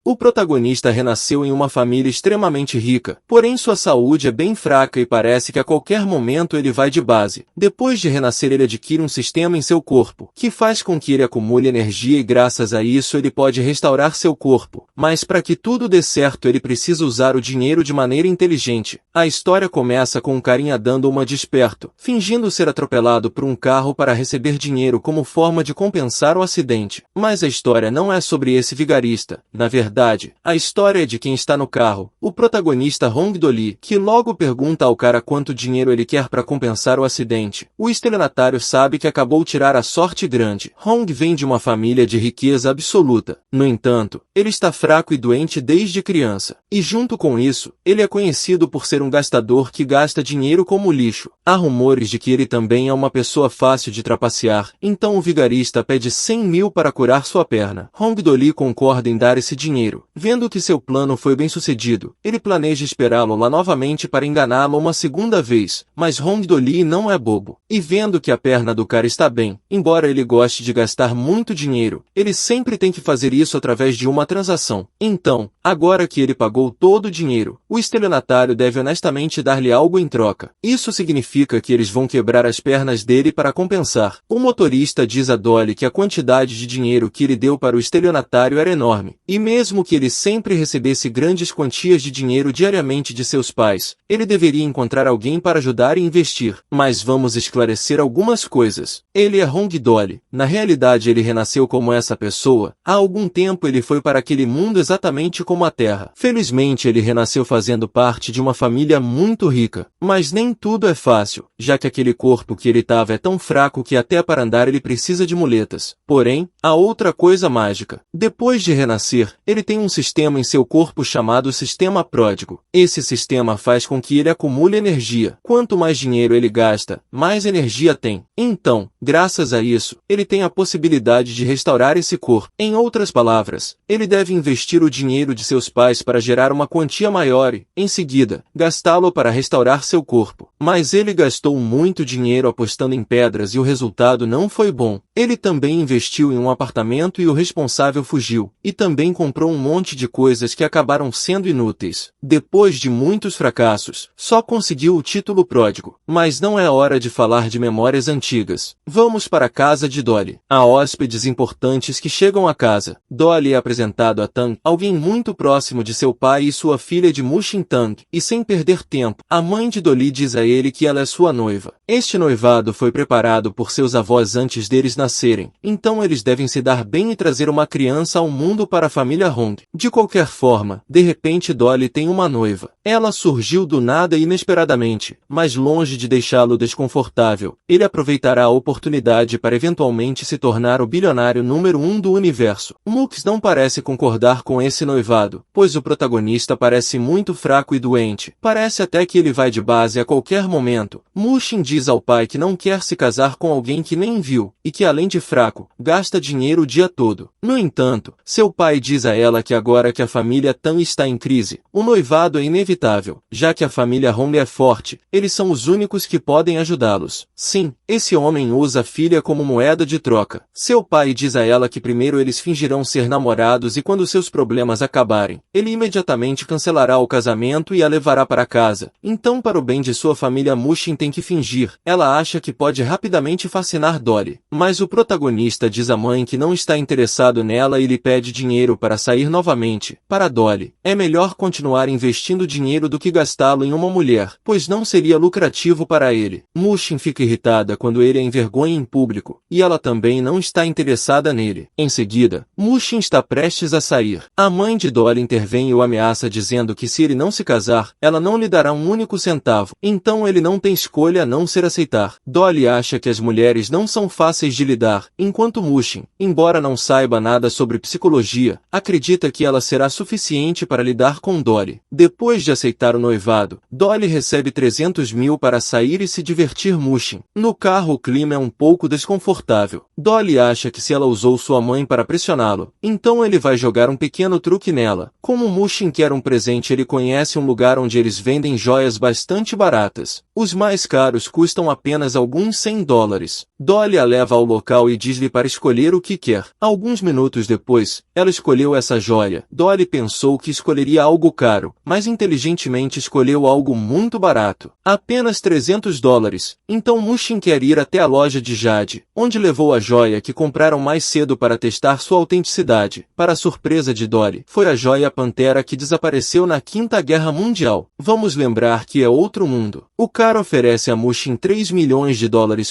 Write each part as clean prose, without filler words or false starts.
O protagonista renasceu em uma família extremamente rica, porém sua saúde é bem fraca e parece que a qualquer momento ele vai de base. Depois de renascer, ele adquire um sistema em seu corpo, que faz com que ele acumule energia e graças a isso ele pode restaurar seu corpo. Mas para que tudo dê certo ele precisa usar o dinheiro de maneira inteligente. A história começa com um carinha dando uma de esperto, fingindo ser atropelado por um carro para receber dinheiro como forma de compensar o acidente. Mas a história não é sobre esse vigarista. Na verdade, a história é de quem está no carro, o protagonista Hong Do-lee, que logo pergunta ao cara quanto dinheiro ele quer para compensar o acidente. O estelionatário sabe que acabou de tirar a sorte grande. Hong vem de uma família de riqueza absoluta. No entanto, ele está fraco e doente desde criança. E junto com isso, ele é conhecido por ser um gastador que gasta dinheiro como lixo. Há rumores de que ele também é uma pessoa fácil de trapacear, então o vigarista pede 100 mil para curar sua perna. Hong Do-lee concorda em dar esse dinheiro. Vendo que seu plano foi bem sucedido, ele planeja esperá-lo lá novamente para enganá-lo uma segunda vez, mas Hong Do-lee não é bobo. E vendo que a perna do cara está bem, embora ele goste de gastar muito dinheiro, ele sempre tem que fazer isso através de uma transação. Então, agora que ele pagou todo o dinheiro, o estelionatário deve honestamente dar-lhe algo em troca. Isso significa que eles vão quebrar as pernas dele para compensar. O motorista diz a Dolly que a quantidade de dinheiro que ele deu para o estelionatário era enorme, e mesmo que ele sempre recebesse grandes quantias de dinheiro diariamente de seus pais, ele deveria encontrar alguém para ajudar e investir. Mas vamos esclarecer algumas coisas. Ele é Hong Do-lee. Na realidade ele renasceu como essa pessoa. Há algum tempo ele foi para aquele mundo exatamente como a Terra. Felizmente ele renasceu fazendo parte de uma família muito rica. Mas nem tudo é fácil, já que aquele corpo que ele tava é tão fraco que até para andar ele precisa de muletas. Porém, há outra coisa mágica. Depois de renascer, ele tem um sistema em seu corpo chamado sistema pródigo. Esse sistema faz com que ele acumule energia. Quanto mais dinheiro ele gasta, mais energia tem. Então, graças a isso, ele tem a possibilidade de restaurar esse corpo. Em outras palavras, ele deve investir o dinheiro de seus pais para gerar uma quantia maior e, em seguida, gastá-lo para restaurar seu corpo. Mas ele gastou muito dinheiro apostando em pedras e o resultado não foi bom. Ele também investiu em um apartamento e o responsável fugiu. E também comprou um monte de coisas que acabaram sendo inúteis. Depois de muitos fracassos, só conseguiu o título pródigo. Mas não é hora de falar de memórias antigas. Vamos para a casa de Dolly. Há hóspedes importantes que chegam à casa. Dolly é apresentado a Tang, alguém muito próximo de seu pai e sua filha de Mushin Tang. E sem perder tempo, a mãe de Dolly diz a ele que ela é sua noiva. Este noivado foi preparado por seus avós antes deles nascerem, então eles devem se dar bem e trazer uma criança ao mundo para a família Hong. De qualquer forma, de repente Dolly tem uma noiva. Ela surgiu do nada e inesperadamente, mas longe de deixá-lo desconfortável, ele aproveitará a oportunidade para eventualmente se tornar o bilionário número 1 do universo. Mux não parece concordar com esse noivado, pois o protagonista parece muito fraco e doente. Parece até que ele vai de base a qualquer momento. Mushin diz ao pai que não quer se casar com alguém que nem viu, e que além de fraco, gasta dinheiro o dia todo. No entanto, seu pai diz a ela que agora que a família Tan está em crise, o noivado é inevitável, já que a família Hong é forte, eles são os únicos que podem ajudá-los. Sim, esse homem usa a filha como moeda de troca. Seu pai diz a ela que primeiro eles fingirão ser namorados e quando seus problemas acabarem, ele imediatamente cancelará o casamento e a levará para casa. Então, para o bem de sua família, Mushin tem que fingir. Ela acha que pode rapidamente fascinar Dolly. Mas o protagonista diz à mãe que não está interessado nela e lhe pede dinheiro para sair novamente. Para Dolly, é melhor continuar investindo dinheiro do que gastá-lo em uma mulher, pois não seria lucrativo para ele. Mushin fica irritada quando ele a envergonha em público, e ela também não está interessada nele. Em seguida, Mushin está prestes a sair. A mãe de Dolly intervém e o ameaça dizendo que se ele não se casar, ela não lhe dará um único centavo. Então ele não tem escolha a não ser aceitar. Dolly acha que as mulheres não são fáceis de lidar, enquanto Mushin, embora não saiba nada sobre psicologia, acredita que ela será suficiente para lidar com Dolly. Depois de aceitar o noivado, Dolly recebe 300 mil para sair e se divertir Mushin. No carro o clima é um pouco desconfortável. Dolly acha que se ela usou sua mãe para pressioná-lo, então ele vai jogar um pequeno truque nela. Como Mushin quer um presente, ele conhece um lugar onde eles vendem joias bastante baratas. Os mais caros custam apenas alguns $100. Dolly a leva ao local e diz-lhe para escolher o que quer. Alguns minutos depois, ela escolheu essa essa joia, Dolly pensou que escolheria algo caro, mas inteligentemente escolheu algo muito barato. Apenas $300. Então Mushin quer ir até a loja de Jade, onde levou a joia que compraram mais cedo para testar sua autenticidade. Para a surpresa de Dolly, foi a joia Pantera que desapareceu na Quinta Guerra Mundial. Vamos lembrar que é outro mundo. O cara oferece a Mushin $3 milhões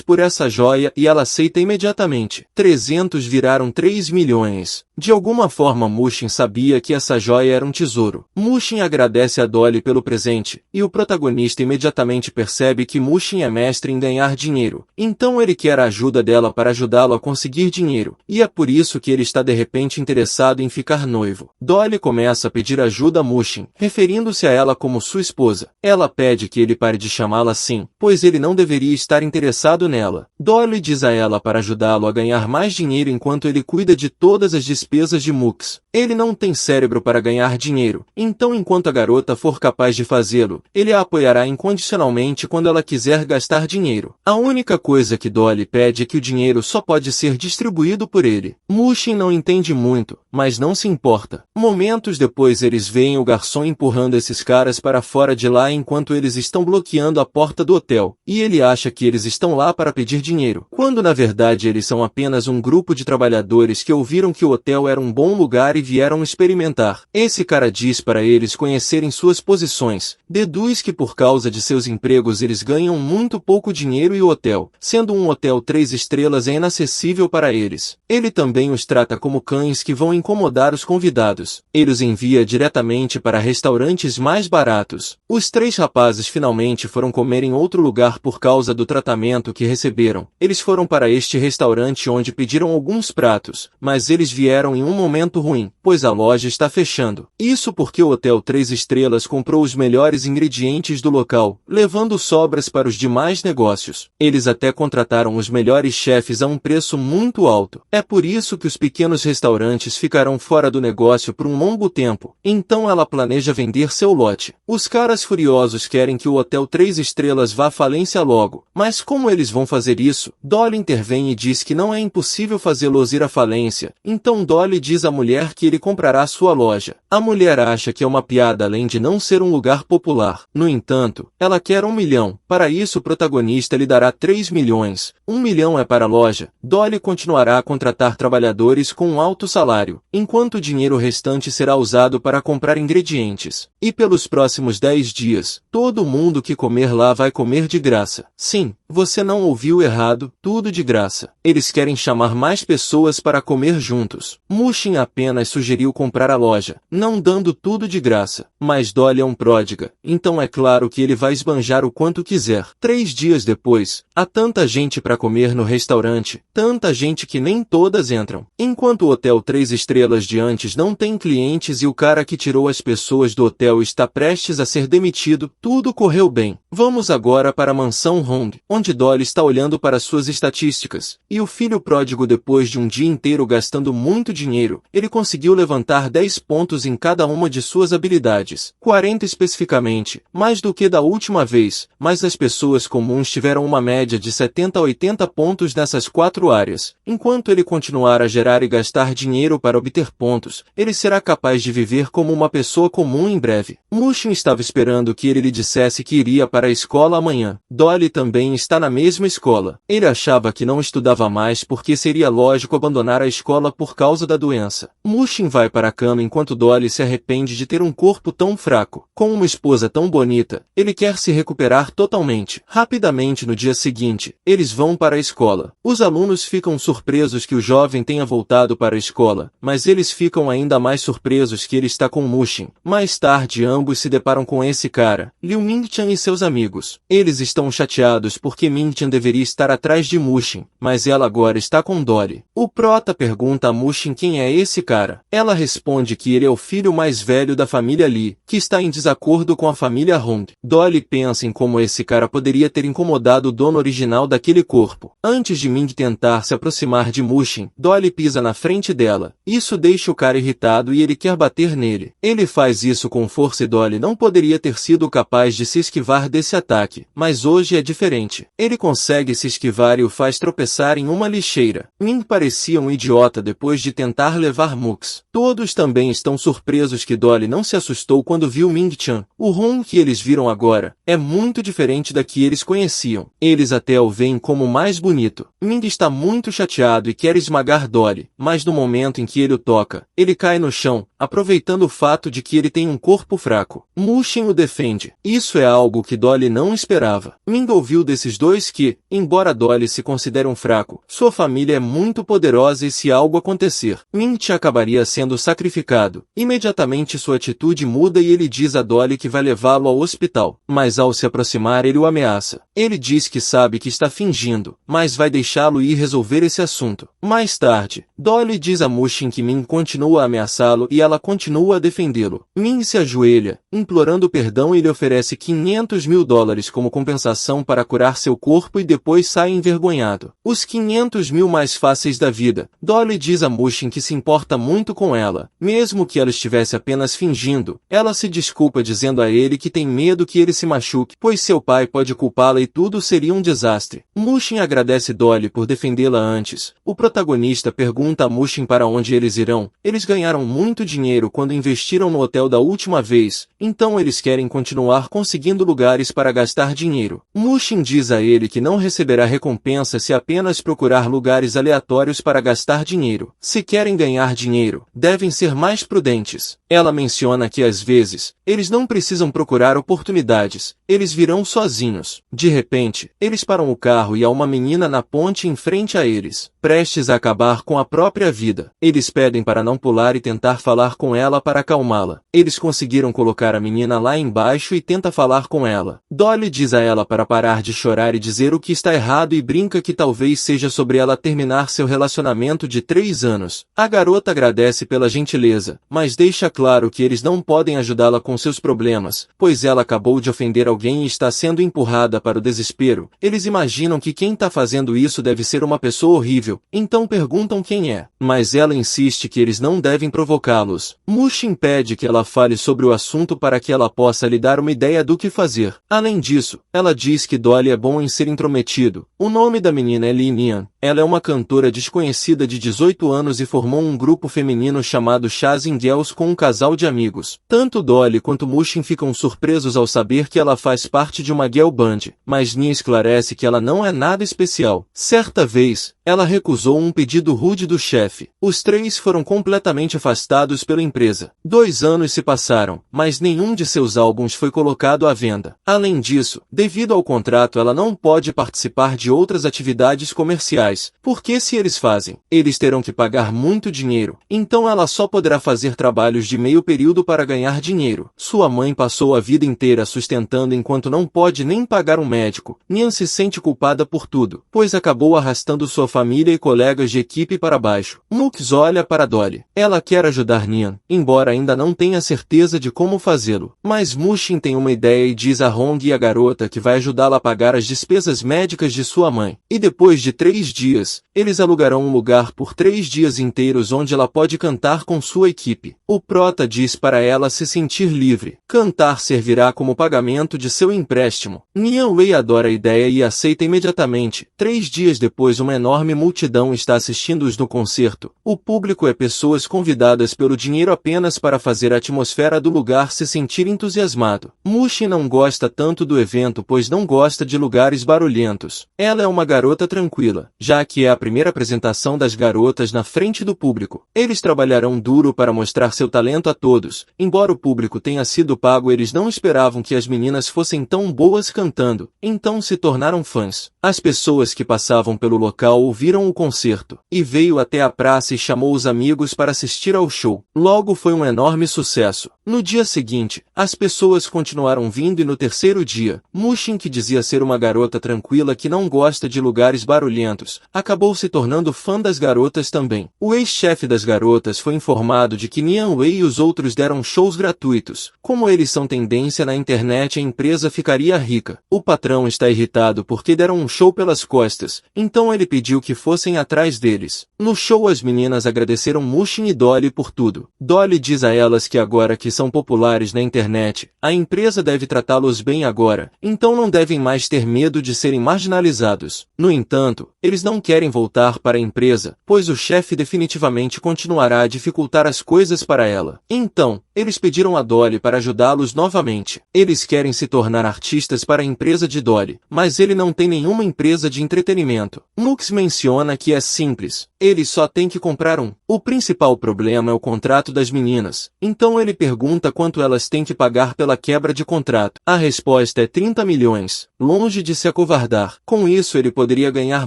por essa joia e ela aceita imediatamente. 300 viraram 3 milhões. De alguma forma Mushin sabia que essa joia era um tesouro. Mushin agradece a Dolly pelo presente, e o protagonista imediatamente percebe que Mushin é mestre em ganhar dinheiro. Então ele quer a ajuda dela para ajudá-lo a conseguir dinheiro, e é por isso que ele está de repente interessado em ficar noivo. Dolly começa a pedir ajuda a Mushin, referindo-se a ela como sua esposa. Ela pede que ele pare de chamá-la assim, pois ele não deveria estar interessado nela. Dolly diz a ela para ajudá-lo a ganhar mais dinheiro enquanto ele cuida de todas as despesas de Mux. Ele não tem cérebro para ganhar dinheiro, então enquanto a garota for capaz de fazê-lo, ele a apoiará incondicionalmente quando ela quiser gastar dinheiro. A única coisa que Dolly pede é que o dinheiro só pode ser distribuído por ele. Mushin não entende muito, mas não se importa. Momentos depois eles veem o garçom empurrando esses caras para fora de lá enquanto eles estão bloqueando a porta do hotel, e ele acha que eles estão lá para pedir dinheiro, quando na verdade eles são apenas um grupo de trabalhadores que ouviram que o hotel era um bom lugar e vieram experimentar. Esse cara diz para eles conhecerem suas posições, deduz que por causa de seus empregos eles ganham muito pouco dinheiro e o hotel, sendo um hotel 3 estrelas, é inacessível para eles. Ele também os trata como cães que vão incomodar os convidados. Ele os envia diretamente para restaurantes mais baratos. Os 3 rapazes finalmente foram comer em outro lugar por causa do tratamento que receberam. Eles foram para este restaurante onde pediram alguns pratos, mas eles vieram em um momento ruim, pois a loja está fechando. Isso porque o Hotel 3 Estrelas comprou os melhores ingredientes do local, levando sobras para os demais negócios. Eles até contrataram os melhores chefes a um preço muito alto. É por isso que os pequenos restaurantes ficarão fora do negócio por um longo tempo. Então ela planeja vender seu lote. Os caras furiosos querem que o Hotel 3 Estrelas vá à falência logo. Mas como eles vão fazer isso? Dolly intervém e diz que não é impossível fazê-los ir à falência. Então Dolly diz à mulher que ele comprará sua loja. A mulher acha que é uma piada além de não ser um lugar popular. No entanto, ela quer 1 milhão. Para isso o protagonista lhe dará 3 milhões. 1 milhão é para a loja. Dolly continuará a contratar trabalhadores com um alto salário, enquanto o dinheiro restante será usado para comprar ingredientes. E pelos próximos 10 dias, todo mundo que comer lá vai comer de graça. Sim, você não ouviu errado, tudo de graça. Eles querem chamar mais pessoas para comer juntos. Mushin apenas sugeriu comprar a loja, não dando tudo de graça. Mas Dolly é um pródiga, então é claro que ele vai esbanjar o quanto quiser. 3 dias depois, há tanta gente para comer no restaurante, tanta gente que nem todas entram. Enquanto o Hotel 3 Estrelas de antes não tem clientes e o cara que tirou as pessoas do hotel está prestes a ser demitido, tudo correu bem. Vamos agora para a mansão Hong, onde Dolly está olhando para suas estatísticas. E o filho pródigo, depois de um dia inteiro gastando muito dinheiro, ele conseguiu levantar 10 pontos em cada uma de suas habilidades. 40 especificamente, mais do que da última vez, mas as pessoas comuns tiveram uma média de 70 a 80 pontos nessas 4 áreas. Enquanto ele continuar a gerar e gastar dinheiro para obter pontos, ele será capaz de viver como uma pessoa comum em breve. Mushin estava esperando que ele lhe dissesse que iria para a escola amanhã. Dolly também está na mesma escola. Ele achava que não estudava mais porque seria lógico abandonar a escola por causa da doença. Mushin vai para a cama enquanto Dolly se arrepende de ter um corpo tão fraco. Com uma esposa tão bonita, ele quer se recuperar totalmente. Rapidamente no dia seguinte, eles vão para a escola. Os alunos ficam surpresos que o jovem tenha voltado para a escola, mas eles ficam ainda mais surpresos que ele está com Mushin. Mais tarde ambos se deparam com esse cara, Liu Mingtian e seus amigos. Eles estão chateados porque Mingtian deveria estar atrás de Mushin, mas ela agora está com Dolly. O prota pergunta a Mushin quem é esse cara. Ela responde que ele é o filho mais velho da família Li, que está em desacordo com a família Hong. Dolly pensa em como esse cara poderia ter incomodado o dono original daquele corpo. Antes de Ming tentar se aproximar de Mushin, Dolly pisa na frente dela. Isso deixa o cara irritado e ele quer bater nele. Ele faz isso com força e Dolly não poderia ter sido capaz de se esquivar desse ataque. Mas hoje é diferente. grande. Ele consegue se esquivar e o faz tropeçar em uma lixeira. Ming parecia um idiota depois de tentar levar Mux. Todos também estão surpresos que Dolly não se assustou quando viu Ming-chan. O Hong que eles viram agora é muito diferente da que eles conheciam. Eles até o veem como mais bonito. Ming está muito chateado e quer esmagar Dolly, mas no momento em que ele o toca, ele cai no chão, aproveitando o fato de que ele tem um corpo fraco. Mushin o defende. Isso é algo que Dolly não esperava. Ming ouviu desses dois que, embora Dolly se considere um fraco, sua família é muito poderosa e se algo acontecer, Ming acabaria sendo sacrificado. Imediatamente sua atitude muda e ele diz a Dolly que vai levá-lo ao hospital, mas ao se aproximar ele o ameaça. Ele diz que sabe que está fingindo, mas vai deixá-lo ir resolver esse assunto. Mais tarde, Dolly diz a Mushin que Ming continua a ameaçá-lo e ela continua a defendê-lo. Ming se ajoelha, implorando perdão e lhe oferece $500 mil como compensação para curar seu corpo e depois sai envergonhado. Os 500 mil mais fáceis da vida. Dolly diz a Mushin que se importa muito com ela, mesmo que ela estivesse apenas fingindo. Ela se desculpa dizendo a ele que tem medo que ele se machuque, pois seu pai pode culpá-la e tudo seria um desastre. Mushin agradece Dolly por defendê-la antes. O protagonista pergunta a Mushin para onde eles irão. Eles ganharam muito dinheiro quando investiram no hotel da última vez, então eles querem continuar conseguindo lugares para gastar dinheiro. Mushin diz a ele que não receberá recompensa se apenas procurar lugares aleatórios para gastar dinheiro. Se querem ganhar dinheiro, devem ser mais prudentes. Ela menciona que às vezes, eles não precisam procurar oportunidades, eles virão sozinhos. De repente, eles param o carro e há uma menina na ponte em frente a eles, prestes a acabar com a própria vida. Eles pedem para não pular e tentar falar com ela para acalmá-la. Eles conseguiram colocar a menina lá embaixo e tenta falar com ela. Dolly diz a ela para parar de chorar e dizer o que está errado e brinca que talvez seja sobre ela terminar seu relacionamento de 3 anos. A garota agradece pela gentileza, mas deixa claro que eles não podem ajudá-la com seus problemas, pois ela acabou de ofender alguém e está sendo empurrada para o desespero. Eles imaginam que quem está fazendo isso deve ser uma pessoa horrível, então perguntam quem é, mas ela insiste que eles não devem provocá-los. Mushin pede que ela fale sobre o assunto para que ela possa lhe dar uma ideia do que fazer. Além disso, ela diz que Dolly é bom em ser intrometido. O nome da menina é Lee Nian. Ela é uma cantora desconhecida de 18 anos e formou um grupo feminino chamado Chasing Girls com um casal de amigos. Tanto Dolly quanto Mushin ficam surpresos ao saber que ela faz parte de uma girl band, mas Nia esclarece que ela não é nada especial. Certa vez, ela recusou um pedido rude do chefe. Os três foram completamente afastados pela empresa. 2 anos se passaram, mas nenhum de seus álbuns foi colocado à venda. Além disso, devido ao contrato ela não pode participar de outras atividades comerciais, porque se eles fazem, eles terão que pagar muito dinheiro, então ela só poderá fazer trabalhos de meio período para ganhar dinheiro. Sua mãe passou a vida inteira sustentando enquanto não pode nem pagar um médico. Nian se sente culpada por tudo, pois acabou arrastando sua família e colegas de equipe para baixo. Mux olha para Dolly. Ela quer ajudar Nian, embora ainda não tenha certeza de como fazê-lo. Mas Mushin tem uma ideia e diz a Hong e a garota que vai ajudá-la a pagar as despesas médicas de sua mãe. E depois de 3 dias, eles alugarão um lugar por 3 dias inteiros onde ela pode cantar com sua equipe. O prota diz para ela se sentir livre. Cantar servirá como pagamento de seu empréstimo. Nian Wei adora a ideia e aceita imediatamente. 3 dias depois uma enorme multidão está assistindo-os no concerto. O público é pessoas convidadas pelo dinheiro apenas para fazer a atmosfera do lugar se sentir entusiasmado. Mushin não gosta tanto do evento pois não gosta de lugares barulhentos. Ela é uma garota tranquila, já que é a primeira apresentação das garotas na frente do público. Eles trabalharão duro para mostrar seu talento a todos. Embora o público tenha sido pago, eles não esperavam que as meninas fossem tão boas cantando, então se tornaram fãs. As pessoas que passavam pelo local ouviram o concerto, e veio até a praça e chamou os amigos para assistir ao show. Logo foi um enorme sucesso. No dia seguinte, as pessoas continuaram vindo e no terceiro dia, Mushin, que dizia ser uma garota tranquila que não gosta de lugares barulhentos, acabou se tornando fã das garotas também. O ex-chefe das garotas foi informado de que Nian Wei e os outros deram shows gratuitos. Como eles são tendência na internet, a empresa ficaria rica. O patrão está irritado porque deram um show pelas costas, então ele pediu que fossem atrás deles. No show as meninas agradeceram Mushin e Dolly por tudo. Dolly diz a elas que agora que são populares na internet, a empresa deve tratá-los bem agora, então não devem mais ter medo de serem marginalizados. No entanto, eles não querem voltar para a empresa, pois o chefe definitivamente continuará a dificultar as coisas para ela. Então, eles pediram a Dolly para ajudá-los novamente. Eles querem se tornar artistas para a empresa de Dolly, mas ele não tem nenhuma empresa de entretenimento. Mux menciona que é simples, ele só tem que comprar um. O principal problema é o contrato das meninas, então ele pergunta quanto elas têm que pagar pela quebra de contrato. A resposta é 30 milhões, longe de se acovardar. Com isso ele poderia ganhar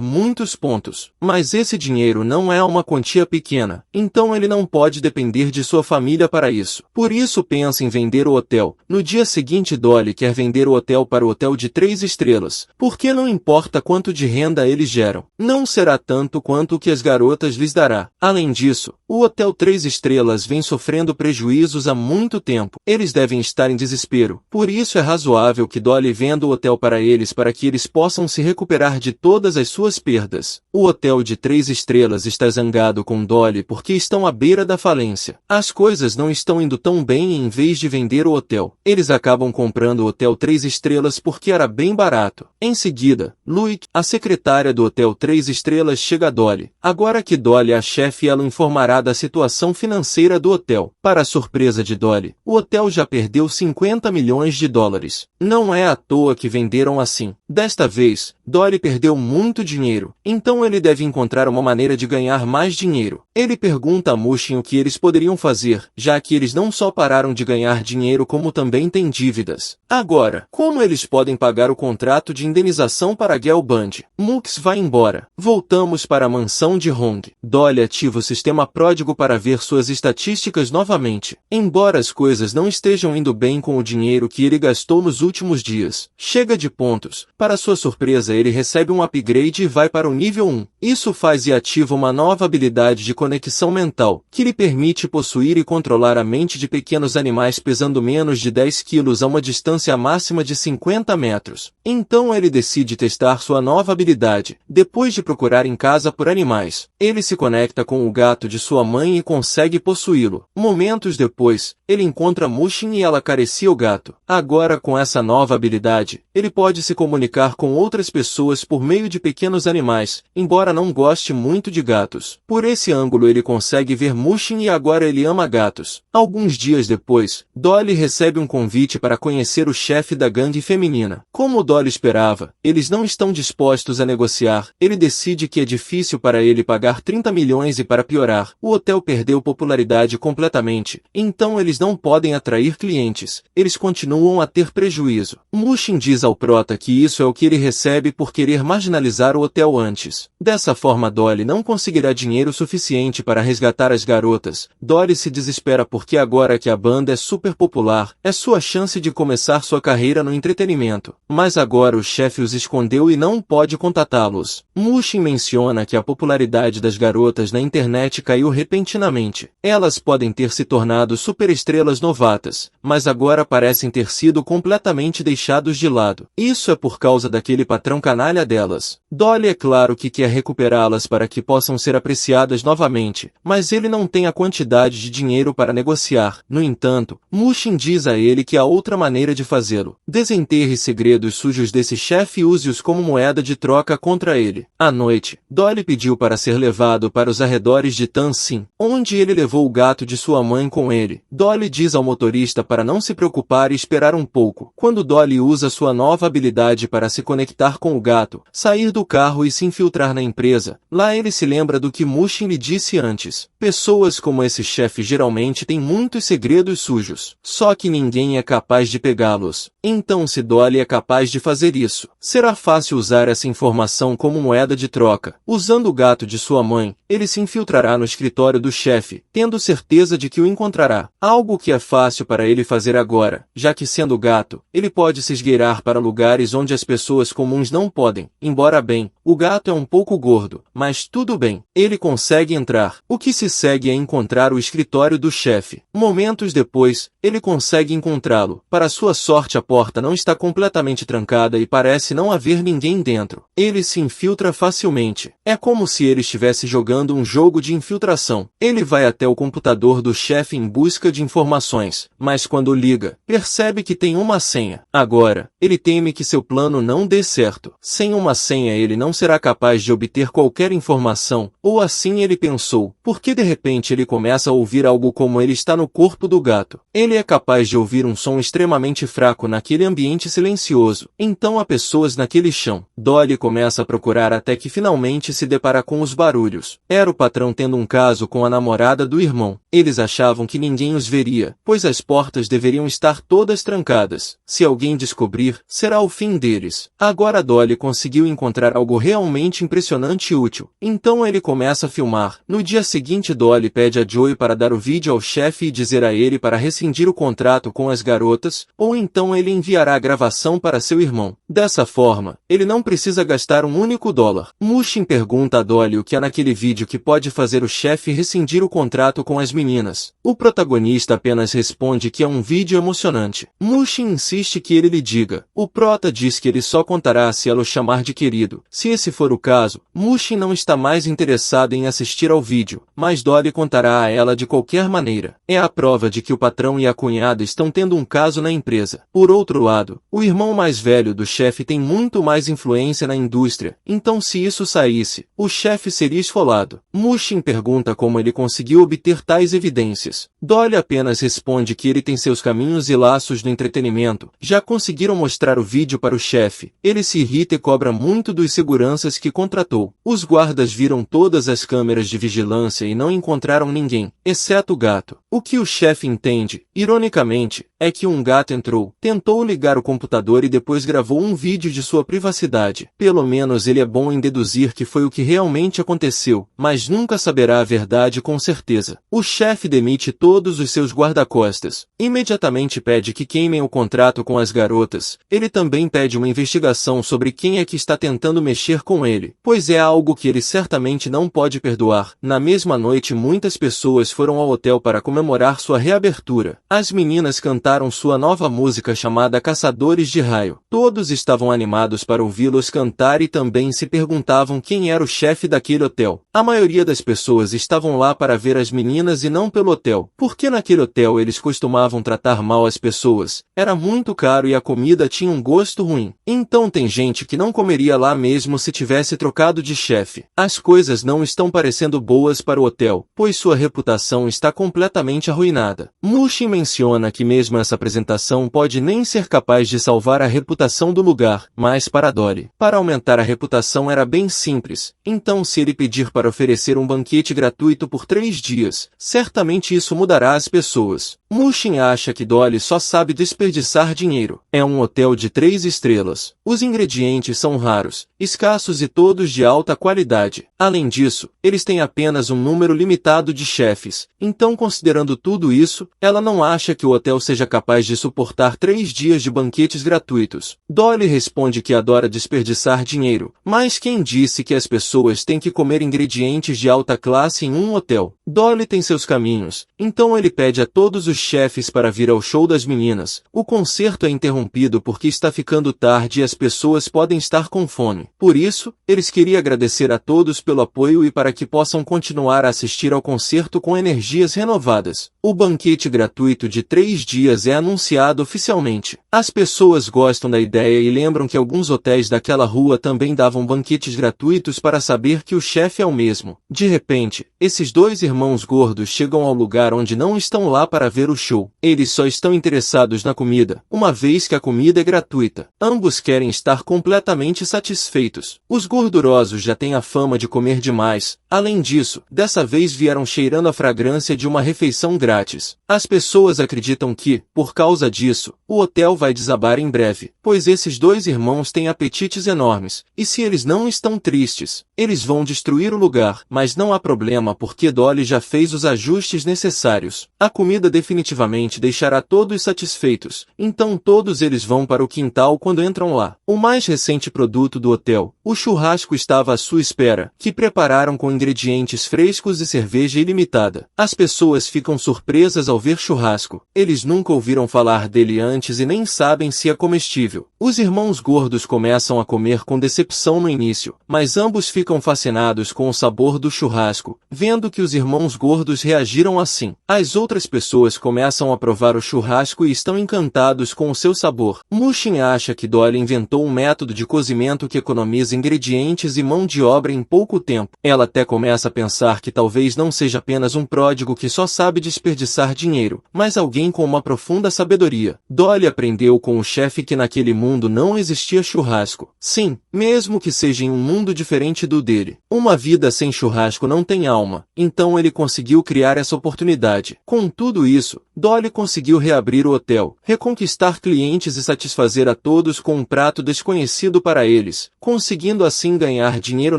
muitos pontos, mas esse dinheiro não é uma quantia pequena, então ele não pode depender de sua família para isso. Por isso pensa em vender o hotel. No dia seguinte Dolly quer vender o hotel para o hotel de 3 estrelas, porque não importa quanto de renda eles geram, não será tanto quanto o que as garotas lhes dará. Além disso, o hotel 3 estrelas vem sofrendo prejuízos há muito tempo. Eles devem estar em desespero, por isso é razoável que Dolly venda o hotel para eles para que eles possam se recuperar de todas as suas perdas. O hotel de 3 estrelas está zangado com Dolly porque estão à beira da falência. As coisas não estão indo tão bem e em vez de vender o hotel, eles acabam comprando o hotel 3 estrelas porque era bem barato. Em seguida, Luke, a secretária do hotel 3 estrelas, chega a Dolly. Agora que Dolly é a chefe, ela o informará da situação financeira do hotel. Para a surpresa de Dolly, o hotel já perdeu 50 milhões de dólares. Não é à toa que venderam assim. Desta vez, Dolly perdeu muito dinheiro, então ele deve encontrar uma maneira de ganhar mais dinheiro. Ele pergunta a Mushin o que eles poderiam fazer, já que eles não só pararam de ganhar dinheiro como também têm dívidas. Agora, como eles podem pagar o contrato de indenização para Gel Band? Mux vai embora. Voltamos para a mansão de Hong. Dolly ativa o sistema pródigo para ver suas estatísticas novamente. Embora as coisas não estejam indo bem com o dinheiro que ele gastou nos últimos dias, chega de pontos. Para sua surpresa, ele recebe um upgrade e vai para o nível 1. Isso faz e ativa uma nova habilidade de conexão mental, que lhe permite possuir e controlar a mente de pequenos animais pesando menos de 10 quilos a uma distância máxima de 50 metros. Então ele decide testar sua nova habilidade. Depois de procurar em casa por animais, ele se conecta com o gato de sua mãe e consegue possuí-lo. Momentos depois, ele encontra Mushin e ela acaricia o gato. Agora com essa nova habilidade, ele pode se comunicar com outras pessoas por meio de pequenos animais, embora não goste muito de gatos. Por esse ângulo ele consegue ver Mushin e agora ele ama gatos. Alguns dias depois, Dolly recebe um convite para conhecer o chefe da gangue feminina. Como Dolly esperava, eles não estão dispostos a negociar. Ele decide que é difícil para ele pagar 30 milhões e para piorar, o hotel perdeu popularidade completamente, então eles não podem atrair clientes. Eles continuam a ter prejuízo. Mushin diz ao prota que isso é o que ele recebe por querer marginalizar o hotel antes. Dessa forma Dolly não conseguirá dinheiro suficiente para resgatar as garotas. Dolly se desespera porque agora que a banda é super popular, é sua chance de começar sua carreira no entretenimento. Mas agora o chefe os escondeu e não pode contatá-los. Mushin menciona que a popularidade das garotas na internet caiu repentinamente. Elas podem ter se tornado superestrelas novatas, mas agora parecem ter sido completamente deixados de lado. Isso é por causa daquele patrão canalha delas. Dolly é claro que quer recuperá-las para que possam ser apreciadas novamente, mas ele não tem a quantidade de dinheiro para negociar. No entanto, Mushin diz a ele que há outra maneira de fazê-lo. Desenterre segredos sujos desse chefe e use-os como moeda de troca contra ele. À noite, Dolly pediu para ser levado para os arredores de Tansin, onde ele levou o gato de sua mãe com ele. Dolly diz ao motorista para não se preocupar e esperar um pouco. Quando Dolly usa sua nova habilidade para se conectar com o gato, sair do carro e se infiltrar na empresa, lá ele se lembra do que Mushin lhe disse antes. Pessoas como esse chefe geralmente têm muitos segredos sujos, só que ninguém é capaz de pegá-los. Então se Dolly é capaz de fazer isso, será fácil usar essa informação como moeda de troca. Usando o gato de sua sua mãe, ele se infiltrará no escritório do chefe, tendo certeza de que o encontrará. Algo que é fácil para ele fazer agora, já que sendo gato, ele pode se esgueirar para lugares onde as pessoas comuns não podem. Embora bem, o gato é um pouco gordo, mas tudo bem, ele consegue entrar. O que se segue é encontrar o escritório do chefe. Momentos depois, ele consegue encontrá-lo. Para sua sorte, a porta não está completamente trancada e parece não haver ninguém dentro. Ele se infiltra facilmente. É como se ele estivesse jogando um jogo de infiltração. Ele vai até o computador do chefe em busca de informações, mas quando liga, percebe que tem uma senha. Agora, ele teme que seu plano não dê certo. Sem uma senha ele não será capaz de obter qualquer informação, ou assim ele pensou, porque de repente ele começa a ouvir algo como ele está no corpo do gato. Ele é capaz de ouvir um som extremamente fraco naquele ambiente silencioso. Então há pessoas naquele chão. Dolly começa a procurar até que finalmente se depara com os barulhos. Era o patrão tendo um caso com a namorada do irmão. Eles achavam que ninguém os veria, pois as portas deveriam estar todas trancadas. Se alguém descobrir, será o fim deles. Agora Dolly conseguiu encontrar algo realmente impressionante e útil. Então ele começa a filmar. No dia seguinte Dolly pede a Joey para dar o vídeo ao chefe e dizer a ele para rescindir o contrato com as garotas, ou então ele enviará a gravação para seu irmão. Dessa forma, ele não precisa gastar um único dólar. Mushin pergunta a Dolly o que há naquele vídeo que pode fazer o chefe rescindir o contrato com as meninas. O protagonista apenas responde que é um vídeo emocionante. Mushin insiste que ele lhe diga. O prota diz que ele só contará se ela o chamar de querido. Se esse for o caso, Mushin não está mais interessado em assistir ao vídeo, mas Dolly contará a ela de qualquer maneira. É a prova de que o patrão e a cunhada estão tendo um caso na empresa. Por outro lado, o irmão mais velho do chefe tem muito mais influência na indústria, então se isso saísse, o chefe seria esfolado. Mushin pergunta como ele conseguiu obter tais evidências. Dolly apenas responde que ele tem seus caminhos e laços do entretenimento. Já conseguiram mostrar o vídeo para o chefe. Ele se irrita e cobra muito dos seguranças que contratou. Os guardas viram todas as câmeras de vigilância e não encontraram ninguém, exceto o gato. O que o chefe entende, ironicamente, é que um gato entrou, tentou ligar o computador e depois gravou um vídeo de sua privacidade. Pelo menos ele é bom em deduzir que foi o que realmente aconteceu, mas nunca saberá a verdade com certeza. O chefe demite todos os seus guarda-costas. Imediatamente pede que queimem o contrato com as garotas. Ele também pede uma investigação sobre quem é que está tentando mexer com ele, pois é algo que ele certamente não pode perdoar. Na mesma noite muitas pessoas foram ao hotel para comemorar sua reabertura. As meninas cantaram sua nova música chamada Caçadores de Raio. Todos estavam animados para ouvi-los cantar e também se perguntavam quem era o chefe daquele hotel. A maioria das pessoas estavam lá para ver as meninas e não pelo hotel, porque naquele hotel eles costumavam tratar mal as pessoas. Era muito caro e a comida tinha um gosto ruim. Então tem gente que não comeria lá mesmo se tivesse trocado de chefe. As coisas não estão parecendo boas para o hotel, pois sua reputação está completamente arruinada. Mushin menciona que mesmo essa apresentação pode nem ser capaz de salvar a reputação do lugar, mas para Dolly, para aumentar a reputação era bem simples. Então se ele pedir para oferecer um banquete gratuito por 3 dias, certamente isso mudará as pessoas. Mushin acha que Dolly só sabe desperdiçar dinheiro. É um hotel de 3 estrelas. Os ingredientes são raros, escassos e todos de alta qualidade. Além disso, eles têm apenas um número limitado de chefes. Então, considerando tudo isso, ela não acha que o hotel seja capaz de suportar 3 dias de banquetes gratuitos. Dolly responde que adora desperdiçar dinheiro, mas quem disse que as pessoas têm que comer ingredientes de alta classe em um hotel? Dolly tem seus caminhos, então ele pede a todos os chefes para vir ao show das meninas. O concerto é interrompido porque está ficando tarde e as pessoas podem estar com fome. Por isso, eles queriam agradecer a todos pelo apoio e para que possam continuar a assistir ao concerto com energias renovadas. O banquete gratuito de 3 dias é anunciado oficialmente. As pessoas gostam da ideia e lembram que alguns hotéis daquela rua também davam banquetes gratuitos para saber que o chefe é o mesmo. De repente, esses 2 irmãos gordos chegam ao lugar onde não estão lá para ver o show. Eles só estão interessados na comida, uma vez que a comida é gratuita. Ambos querem estar completamente satisfeitos. Os gordurosos já têm a fama de comer demais, Além disso, dessa vez vieram cheirando a fragrância de uma refeição grátis. As pessoas acreditam que, por causa disso, o hotel vai desabar em breve, pois esses dois irmãos têm apetites enormes, e se eles não estão tristes, eles vão destruir o lugar. Mas não há problema porque Dolly já fez os ajustes necessários. A comida definitivamente deixará todos satisfeitos, então todos eles vão para o quintal quando entram lá. O mais recente produto do hotel, o churrasco, estava à sua espera, que prepararam com ingredientes frescos e cerveja ilimitada. As pessoas ficam surpresas ao ver churrasco. Eles nunca ouviram falar dele antes e nem sabem se é comestível. Os irmãos gordos começam a comer com decepção no início, mas ambos ficam fascinados com o sabor do churrasco, vendo que os irmãos gordos reagiram assim. As outras pessoas começam a provar o churrasco e estão encantados com o seu sabor. Mushin acha que Dolly inventou um método de cozimento que economiza ingredientes e mão de obra em pouco tempo. Ela até começa a pensar que talvez não seja apenas um pródigo que só sabe desperdiçar dinheiro, mas alguém com uma profunda sabedoria. Dolly aprendeu com o chefe que naquele mundo não existia churrasco. Sim, mesmo que seja em um mundo diferente do dele. Uma vida sem churrasco não tem alma, então ele conseguiu criar essa oportunidade. Com tudo isso, Dolly conseguiu reabrir o hotel, reconquistar clientes e satisfazer a todos com um prato desconhecido para eles, conseguindo assim ganhar dinheiro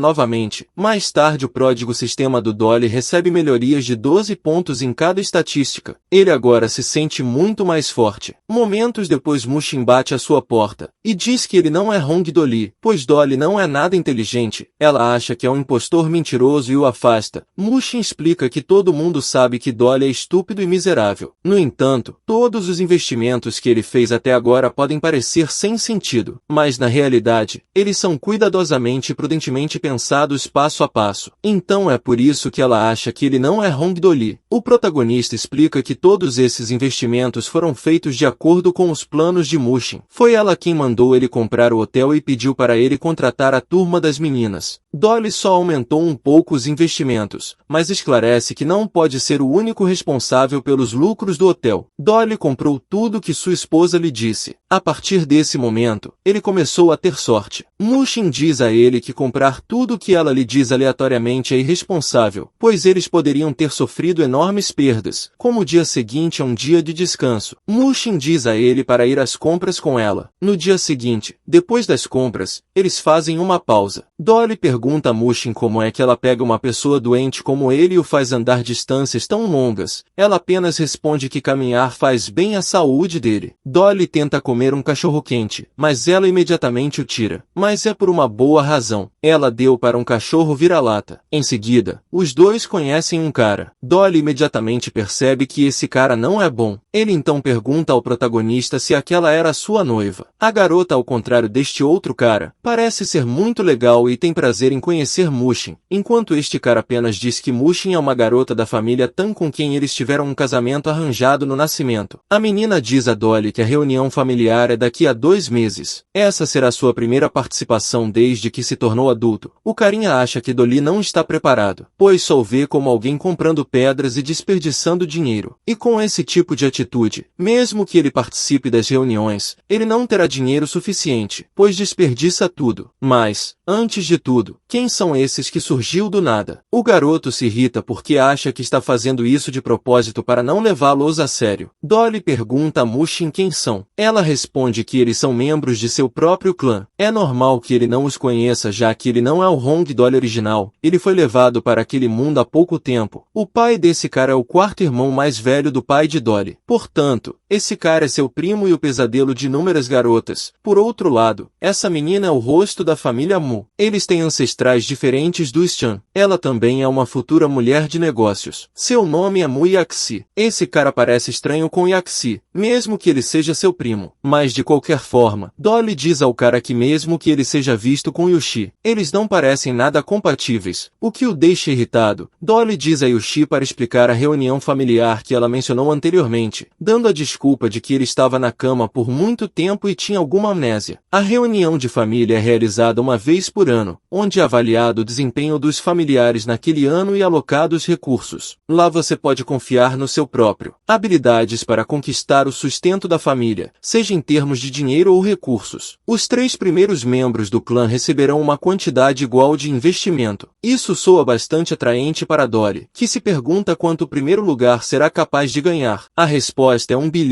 novamente. Mais tarde, o pródigo sistema do Dolly recebe melhorias de 12 pontos em cada estatística. Ele agora se sente muito mais forte. Momentos depois, Mushin bate à sua porta e diz que ele não é Hong Dolly, pois Dolly não é nada inteligente. Ela acha que é um impostor mentiroso e o afasta. Mushin explica que todo mundo sabe que Dolly é estúpido e miserável. No entanto, todos os investimentos que ele fez até agora podem parecer sem sentido, mas na realidade, eles são cuidadosamente e prudentemente pensados passo a passo. Então é por isso que ela acha que ele não é Hong Dolly. O protagonista explica que todos esses investimentos foram feitos de acordo com os planos de Mushin. Foi ela quem mandou ele comprar o hotel e pediu para ele contratar a turma das meninas. Dolly só aumentou um pouco os investimentos, mas esclarece que não pode ser o único responsável pelos lucros do hotel. Dolly comprou tudo que sua esposa lhe disse. A partir desse momento, ele começou a ter sorte. Mushin diz a ele que comprar tudo que ela lhe diz aleatoriamente é irresponsável, pois eles poderiam ter sofrido enormes perdas, como o dia seguinte é um dia de descanso. Mushin diz a ele para ir às compras com ela. No dia seguinte, depois das compras, eles fazem uma pausa. Dolly pergunta a Mushin como é que ela pega uma pessoa doente como ele e o faz andar distâncias tão longas. Ela apenas responde que caminhar faz bem à saúde dele. Dolly tenta comer um cachorro-quente, mas ela imediatamente o tira. Mas é por uma boa razão. Ela deu para um cachorro vira-lata. Em seguida, os dois conhecem um cara. Dolly imediatamente percebe que esse cara não é bom. Ele então pergunta ao protagonista se aquela era a sua noiva. A garota, ao contrário deste outro cara, parece ser muito legal e tem prazer em conhecer Mushin, enquanto este cara apenas diz que Mushin é uma garota da família Tan com quem eles tiveram um casamento arranjado no nascimento. A menina diz a Dolly que a reunião familiar é daqui a 2 meses. Essa será sua primeira participação desde que se tornou adulto. O carinha acha que Dolly não está preparado, pois só o vê como alguém comprando pedras e desperdiçando dinheiro. E com esse tipo de atitude, mesmo que ele participe das reuniões, ele não terá dinheiro suficiente, pois desperdiça tudo. Mas, antes de tudo, quem são esses que surgiu do nada? O garoto se irrita porque acha que está fazendo isso de propósito para não levá-los a sério. Dolly pergunta a Mushin quem são. Ela responde que eles são membros de seu próprio clã. É normal que ele não os conheça, já que ele não é o Hong Dolly original. Ele foi levado para aquele mundo há pouco tempo. O pai desse cara é o 4º irmão mais velho do pai de Dolly. Portanto, esse cara é seu primo e o pesadelo de inúmeras garotas. Por outro lado, essa menina é o rosto da família Mu. Eles têm ancestrais diferentes dos Chan. Ela também é uma futura mulher de negócios. Seu nome é Mu Yaxi. Esse cara parece estranho com Yaxi, mesmo que ele seja seu primo. Mas de qualquer forma, Dolly diz ao cara que mesmo que ele seja visto com Yushi, eles não parecem nada compatíveis, o que o deixa irritado. Dolly diz a Yushi para explicar a reunião familiar que ela mencionou anteriormente, dando a desculpa desculpa de que ele estava na cama por muito tempo e tinha alguma amnésia. A reunião de família é realizada uma vez por ano, onde é avaliado o desempenho dos familiares naquele ano e alocados recursos. Lá você pode confiar no seu próprio habilidades para conquistar o sustento da família, seja em termos de dinheiro ou recursos. Os 3 primeiros membros do clã receberão uma quantidade igual de investimento. Isso soa bastante atraente para Dolly, que se pergunta quanto o primeiro lugar será capaz de ganhar. A resposta é $1 bilhão.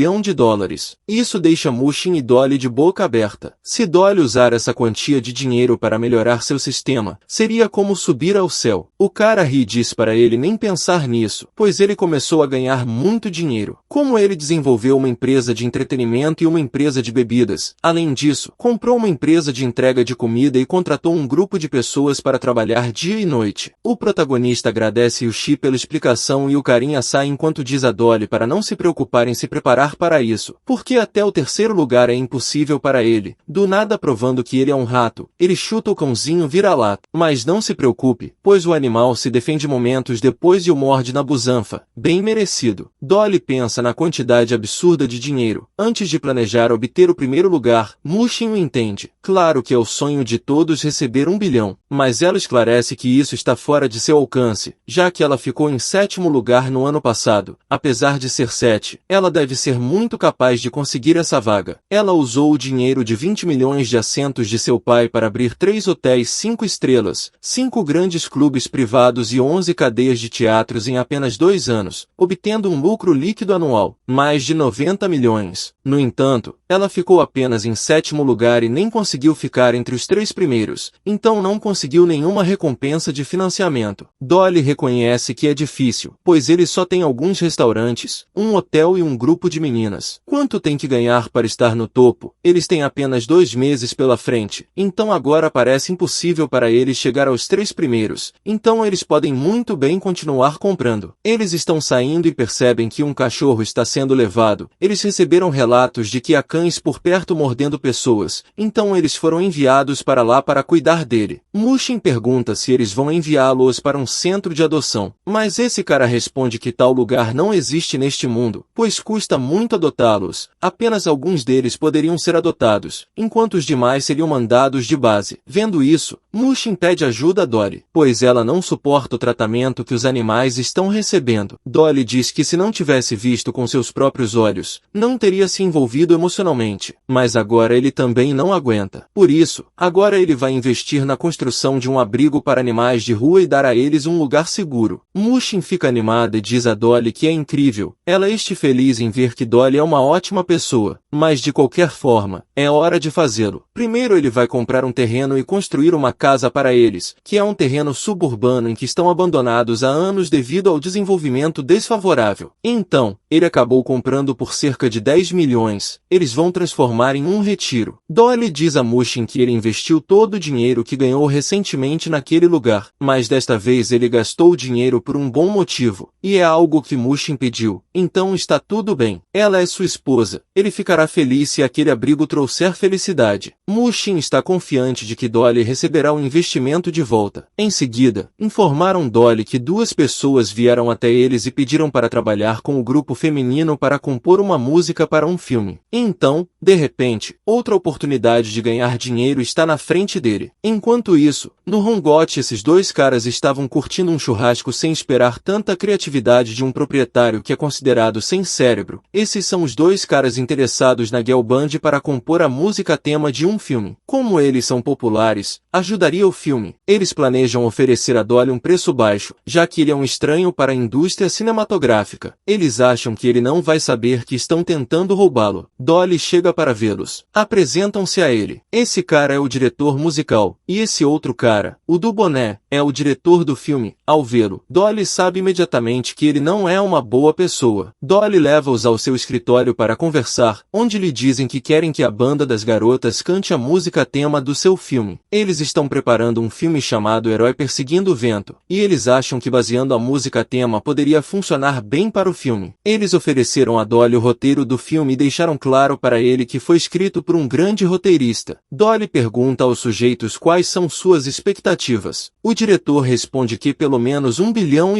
Isso deixa Mushin e Dolly de boca aberta. Se Dolly usar essa quantia de dinheiro para melhorar seu sistema, seria como subir ao céu. O cara ri e diz para ele nem pensar nisso, pois ele começou a ganhar muito dinheiro. Como ele desenvolveu uma empresa de entretenimento e uma empresa de bebidas. Além disso, comprou uma empresa de entrega de comida e contratou um grupo de pessoas para trabalhar dia e noite. O protagonista agradece Yushi pela explicação e o carinha sai enquanto diz a Dolly para não se preocupar em se preparar para isso, porque até o terceiro lugar é impossível para ele. Do nada, provando que ele é um rato, ele chuta o cãozinho vira-lata. Mas não se preocupe, pois o animal se defende momentos depois e o morde na busanfa. Bem merecido. Dolly pensa na quantidade absurda de dinheiro. Antes de planejar obter o primeiro lugar, Mushin o entende. Claro que é o sonho de todos receber $1 bilhão, mas ela esclarece que isso está fora de seu alcance, já que ela ficou em 7º lugar no ano passado. Apesar de ser 7, ela deve ser muito capaz de conseguir essa vaga. Ela usou o dinheiro de 20 milhões de assentos de seu pai para abrir 3 hotéis 5 estrelas, 5 grandes clubes privados e 11 cadeias de teatros em apenas 2 anos, obtendo um lucro líquido anual, mais de 90 milhões. No entanto, ela ficou apenas em 7º lugar e nem conseguiu ficar entre os 3 primeiros, então não conseguiu nenhuma recompensa de financiamento. Dolly reconhece que é difícil, pois ele só tem alguns restaurantes, um hotel e um grupo de meninas. Quanto tem que ganhar para estar no topo? Eles têm apenas 2 meses pela frente, então agora parece impossível para eles chegar aos 3 primeiros, então eles podem muito bem continuar comprando. Eles estão saindo e percebem que um cachorro está sendo levado. Eles receberam relatos de que há cães por perto mordendo pessoas, então eles foram enviados para lá para cuidar dele. Mushin pergunta se eles vão enviá-los para um centro de adoção, mas esse cara responde que tal lugar não existe neste mundo, pois custa muito adotá-los. Apenas alguns deles poderiam ser adotados, enquanto os demais seriam mandados de base. Vendo isso, Mushin pede ajuda a Dolly, pois ela não suporta o tratamento que os animais estão recebendo. Dolly diz que se não tivesse visto com seus próprios olhos, não teria se envolvido emocionalmente, mas agora ele também não aguenta. Por isso, agora ele vai investir na construção de um abrigo para animais de rua e dar a eles um lugar seguro. Mushin fica animada e diz a Dolly que é incrível. Ela está feliz em ver que Dolly é uma ótima pessoa, mas de qualquer forma, é hora de fazê-lo. Primeiro ele vai comprar um terreno e construir uma casa para eles, que é um terreno suburbano em que estão abandonados há anos devido ao desenvolvimento desfavorável. Então, ele acabou comprando por cerca de 10 milhões. Eles vão transformar em um retiro. Dolly diz a Mushin que ele investiu todo o dinheiro que ganhou recentemente naquele lugar, mas desta vez ele gastou o dinheiro por um bom motivo, e é algo que Mushin pediu. Então está tudo bem. Ela é sua esposa. Ele ficará feliz se aquele abrigo trouxer felicidade. Mushin está confiante de que Dolly receberá o investimento de volta. Em seguida, informaram Dolly que 2 pessoas vieram até eles e pediram para trabalhar com o grupo feminino para compor uma música para um filme. Então, de repente, outra oportunidade de ganhar dinheiro está na frente dele. Enquanto isso, no Hongot esses 2 caras estavam curtindo um churrasco sem esperar tanta criatividade de um proprietário que é considerado sem cérebro. Esses são os 2 caras interessados na girl band para compor a música tema de um filme. Como eles são populares, ajudaria o filme. Eles planejam oferecer a Dolly um preço baixo, já que ele é um estranho para a indústria cinematográfica. Eles acham que ele não vai saber que estão tentando roubá-lo. Dolly chega para vê-los. Apresentam-se a ele. Esse cara é o diretor musical, e esse outro cara, o do boné, é o diretor do filme. Ao vê-lo, Dolly sabe imediatamente que ele não é uma boa pessoa. Dolly leva-os ao seu escritório para conversar, onde lhe dizem que querem que a banda das garotas cante a música tema do seu filme. Eles estão preparando um filme chamado Herói Perseguindo o Vento, e eles acham que baseando a música tema poderia funcionar bem para o filme. Eles ofereceram a Dolly o roteiro do filme e deixaram claro para ele que foi escrito por um grande roteirista. Dolly pergunta aos sujeitos quais são suas expectativas. O diretor responde que pelo menos 1,5 bilhão.